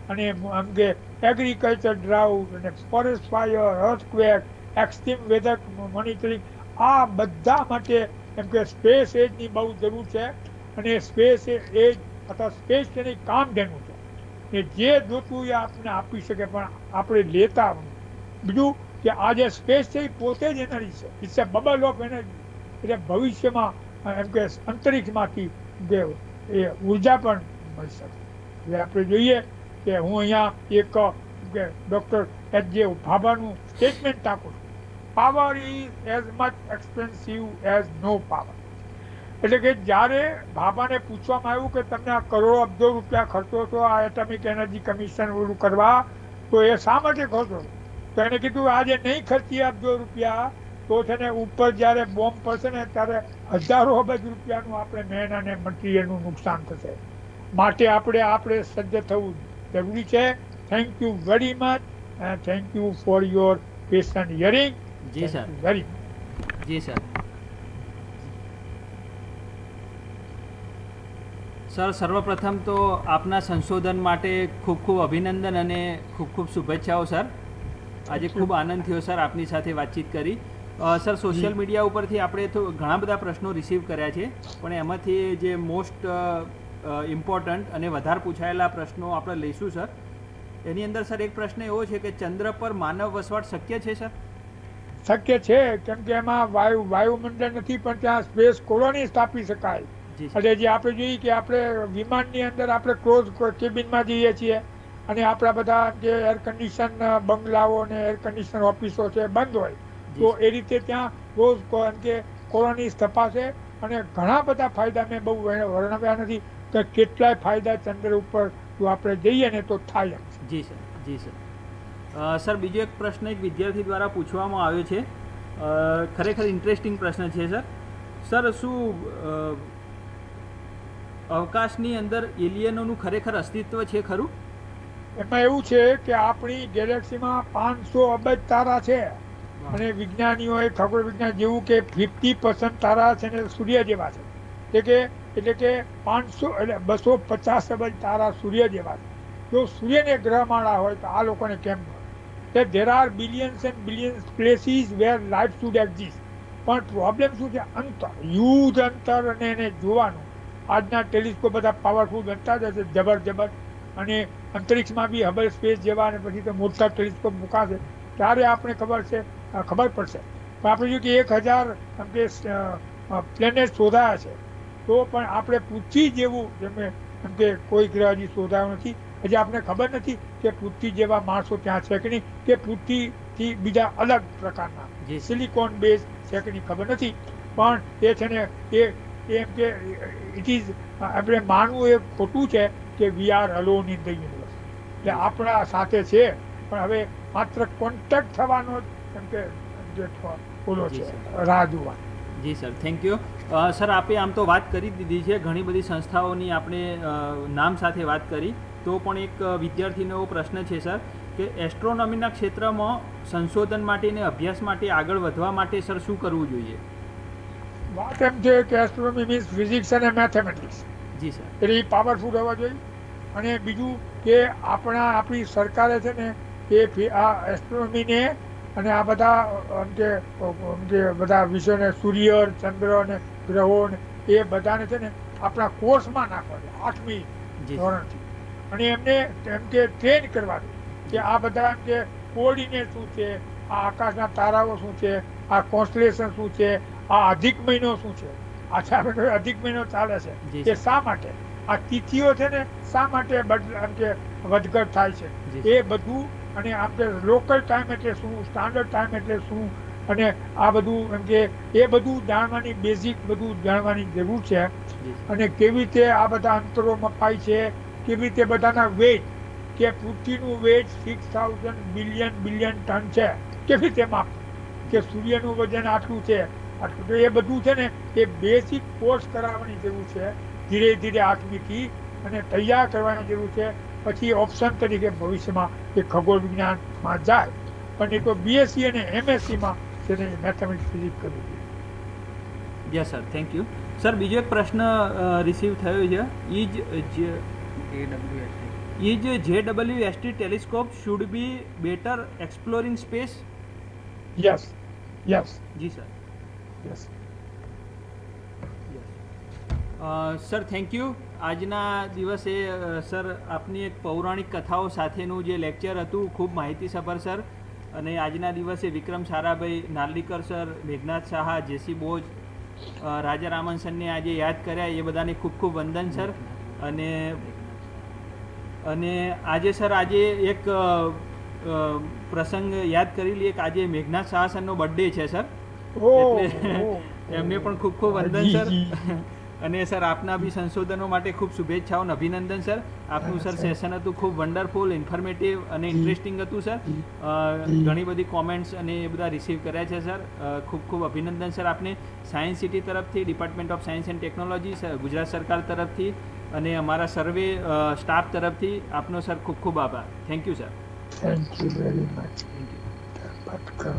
B: અને આમ કે agriculture drought અને forest fire, earthquake, extreme weather monitoring, આ બધા માટે એમ કે space એજની બહુ જરૂર છે અને સ્પેસ એજ અથવા સ્પેસ એની કામધેનુ છે કે જે જોતું એ આપણને આપી શકે પણ આપણે લેતા બીજું કે આ જે સ્પેસ છે એ પોતે જ એનર્જી છે, it's a bubble of energy. એટલે ભવિષ્યમાં એમ કે અંતરિક્ષમાંથી જે એ ઉર્જા પણ મળી શકે. એટલે આપણે જોઈએ કે હું અહીંયા એક કે ડૉક્ટર એચ.જે. ભાભાનું સ્ટેટમેન્ટ આપું છું, power is as much expensive as no power. એટલે કે જ્યારે ભાભાને પૂછવામાં આવ્યું કે તમને આ કરોડો અબજો રૂપિયા ખર્ચો છો આ એટમિક એનર્જી કમિશન ઓલું કરવા, તો એ શા માટે ખર્ચો? તો એને કીધું આજે નહીં ખર્ચીએ અબજો રૂપિયા તો છે ને ઉપર જ્યારે બોમ્બ પડશે ને ત્યારે હજારો અબજ રૂપિયાનું આપણે મેન અને મટીરિયલનું નુકસાન થશે. માટે આપણે સજ્જ થવું જરૂરી છે. Thank you very much and thank you for your patient hearing.
A: જી સર.
B: વેરી
A: જી સર. સર, સર્વપ્રથમ તો આપના સંશોધન માટે ખૂબ ખૂબ અભિનંદન અને ખૂબ ખૂબ શુભેચ્છાઓ સર. આજે ખૂબ આનંદ થયો સર આપની સાથે વાતચીત કરી. સર, સોશિયલ મીડિયા ઉપરથી આપણે તો ઘણા બધા પ્રશ્નો રિસીવ કર્યા છે, પણ એમાંથી જે મોસ્ટ ઇમ્પોર્ટન્ટ અને વધારે પૂછાયેલા પ્રશ્નો આપણે લઈશું સર. એની અંદર સર એક પ્રશ્ન એવો છે કે ચંદ્ર પર માનવ વસવાટ શક્ય છે સર?
B: શક્ય છે, કેમ કે એમાં વાયુમંડળ નથી પણ ત્યાં સ્પેસ કોલોની સ્થાપી શકાય. એટલે જે આપણે જોઈએ કે આપણે વિમાનની અંદર આપણે ક્લોઝ કેબિનમાં જઈએ છીએ અને આપણા બધા જે એર કન્ડિશન બંગલાઓ અને એર કન્ડિશન ઓફિસો છે બંધ હોય, તો એ રીતે ત્યાં ક્લોઝ કે કોલોની સ્થપાશે અને ઘણા બધા ફાયદા મેં બહુ વર્ણવ્યા નથી કે કેટલાય ફાયદા ચંદ્ર ઉપર જો આપણે જઈએ ને તો થાય.
A: જી સર. જી સર. સર, બીજો એક પ્રશ્ન એક વિદ્યાર્થી દ્વારા પૂછવામાં આવ્યો છે, ખરેખર ઇન્ટરેસ્ટિંગ પ્રશ્ન છે સર. સર, શું અવકાશની અંદર એલિયનોનું ખરેખર અસ્તિત્વ છે ખરું?
B: એમાં એવું છે કે આપણી ગેલેક્સીમાં 500 અબજ તારા છે અને વિજ્ઞાનીઓએ ખગોળ વિજ્ઞાન જેવું કે 50% તારા છે ને સૂર્ય જેવા છે. એટલે કે 500 એટલે 250 અબજ તારા સૂર્ય જેવા છે. જો સૂર્યને ગ્રહમાળા હોય તો આ લોકોને કેમ હોય? there are billions and billions places where life should exist. પણ પ્રોબ્લેમ શું છે? અંતર, યુદ્ધ અંતર અને એને જોવાનું. આજના ટેલિસ્કોપ બધા પાવરફુલ બનતા જશે જબરજબત, અને અંતરિક્ષમાં બી હબલ સ્પેસ જેવા અને પછી તો મોટા ટેલિસ્કોપ મૂકાશે ત્યારે આપણે ખબર પડશે. પણ આપણે જો કે 1000 એમ કે પ્લેનેટ શોધાયા છે, તો પણ આપણે પૃથ્વી જેવું જેમ કે કોઈ ગ્રહ હજી શોધાયો નથી. હજી આપણે ખબર નથી કે પૃથ્વી જેવા માણસો ત્યાં છે કે નહીં, કે પૃથ્વીથી બીજા અલગ પ્રકારના સિલિકોન બેઝ છે કે નહીં ખબર નથી. પણ એ છે ને એમ કે ઇટ ઇઝ આપણે માનવું એ ખોટું છે કે we are alone in the universe. એટલે આપણા સાથે છે પણ હવે માત્ર કોન્ટેક્ટ થવાનો એમ કે ઓલો છે રાહ જોવા.
A: જી સર, થેન્ક યુ. સર, આપે આમ તો વાત કરી દીધી છે, ઘણી બધી સંસ્થાઓની આપણે નામ સાથે વાત કરી, તો પણ એક વિદ્યાર્થીનો એવો પ્રશ્ન છે સર કે એસ્ટ્રોનોમીના ક્ષેત્રમાં સંશોધન માટે અને અભ્યાસ માટે આગળ વધવા માટે સર શું કરવું જોઈએ?
B: વાત એમ છે કે એસ્ટ્રોનોમી મીન્સ ફિઝિક્સ અને મેથેમેટિક્સ.
A: જી સર.
B: એટલે એ પાવરફુલ હોવા જોઈએ. અને બીજું કે આપણી સરકારે છે ને એ આ એસ્ટ્રોનોમીને અને આ બધા જે બધા વિષયોને સૂર્ય, ચંદ્ર અને ગ્રહો એ બધાને છે ને આપણા કોર્સમાં નાખવા છે 8મી ધોરણથી. અને એમને એમ કે ટ્રેન કરવા દે કે આ બધા એમ કે કોઓર્ડિનેટ શું છે, આ આકાશના તારાઓ શું છે, આ કોન્સ્ટલેશન શું છે, આ અધિક મહિનો શું છે, આ અધિક મહિનો ચાલે છે એ શા માટે, આ તિથિઓ છે ને શા માટે એમ કે વધઘટ થાય છે, એ બધું. અને આપણે લોકલ ટાઈમ એટલે શું, સ્ટાન્ડર્ડ ટાઈમ એટલે શું, અને આ બધું એમ કે એ બધું જાણવાની બેઝિક બધું જાણવાની જરૂર છે. અને કેવી રીતે આ બધા અંતરો મપાય છે, કેવી રીતે બધાના વેટ, કે પૃથ્વીનું વેટ 6000 બિલિયન ટન છે, કેવી રીતે માપ, કે સૂર્યનું વજન આટલું છે, આટલું. તો એ બધું છે ને એ બેઝિક કોર્સ કરાવવાની જરૂર છે, ધીરે ધીરે આત્મિકી અને તૈયાર કરવાની જરૂર છે. પછી ઓપ્શન તરીકે ભવિષ્યમાં એ ખગોળ વિજ્ઞાનમાં જાય, પણ એ તો બીએસસી અને એમએસસીમાં તેને મેથેમેટિક્સ ફિઝિક્સ કરવું જોઈએ.
A: Yes sir, thank you sir. બીજો એક પ્રશ્ન રિસીવ થયો છે. Is JWST telescope should be better exploring space?
B: Yes yes
A: જી sir.
B: Yes.
A: Sir thank you. આજના દિવસે સર આપની એક પૌરાણિક કથાઓ સાથેનું જે લેક્ચર હતું ખૂબ માહિતીસભર સર. અને આજના દિવસે વિક્રમ સારાભાઈ, નાર્લિકર સર, મેઘનાથ સાહા, જેસી બોઝ, રાજા રામન સરને આજે યાદ કર્યા, એ બધાને ખૂબ ખૂબ વંદન સર. અને આજે સર આજે એક પ્રસંગ યાદ કરી લઈએ કે આજે મેઘનાથ સાહા સરનો બર્થડે છે સર, એટલે એમને પણ ખૂબ ખૂબ વંદન સર. અને સર આપના બી સંશોધનો માટે ખૂબ શુભેચ્છાઓ અને અભિનંદન સર. આપનું સર સેશન હતું ખૂબ વન્ડરફુલ, ઇન્ફોર્મેટિવ અને ઇન્ટરેસ્ટિંગ હતું સર. ઘણી બધી કોમેન્ટ્સ અને એ બધા રિસીવ કર્યા છે સર. ખૂબ ખૂબ અભિનંદન સર આપને. સાયન્સ સિટી તરફથી, department of science and technology, Gujarat સરકાર તરફથી અને અમારા સર્વે સ્ટાફ તરફથી આપનો સર ખૂબ ખૂબ આભાર. Thank you sir.
B: Thank you very much.
A: Thank you.
B: વાત કરો.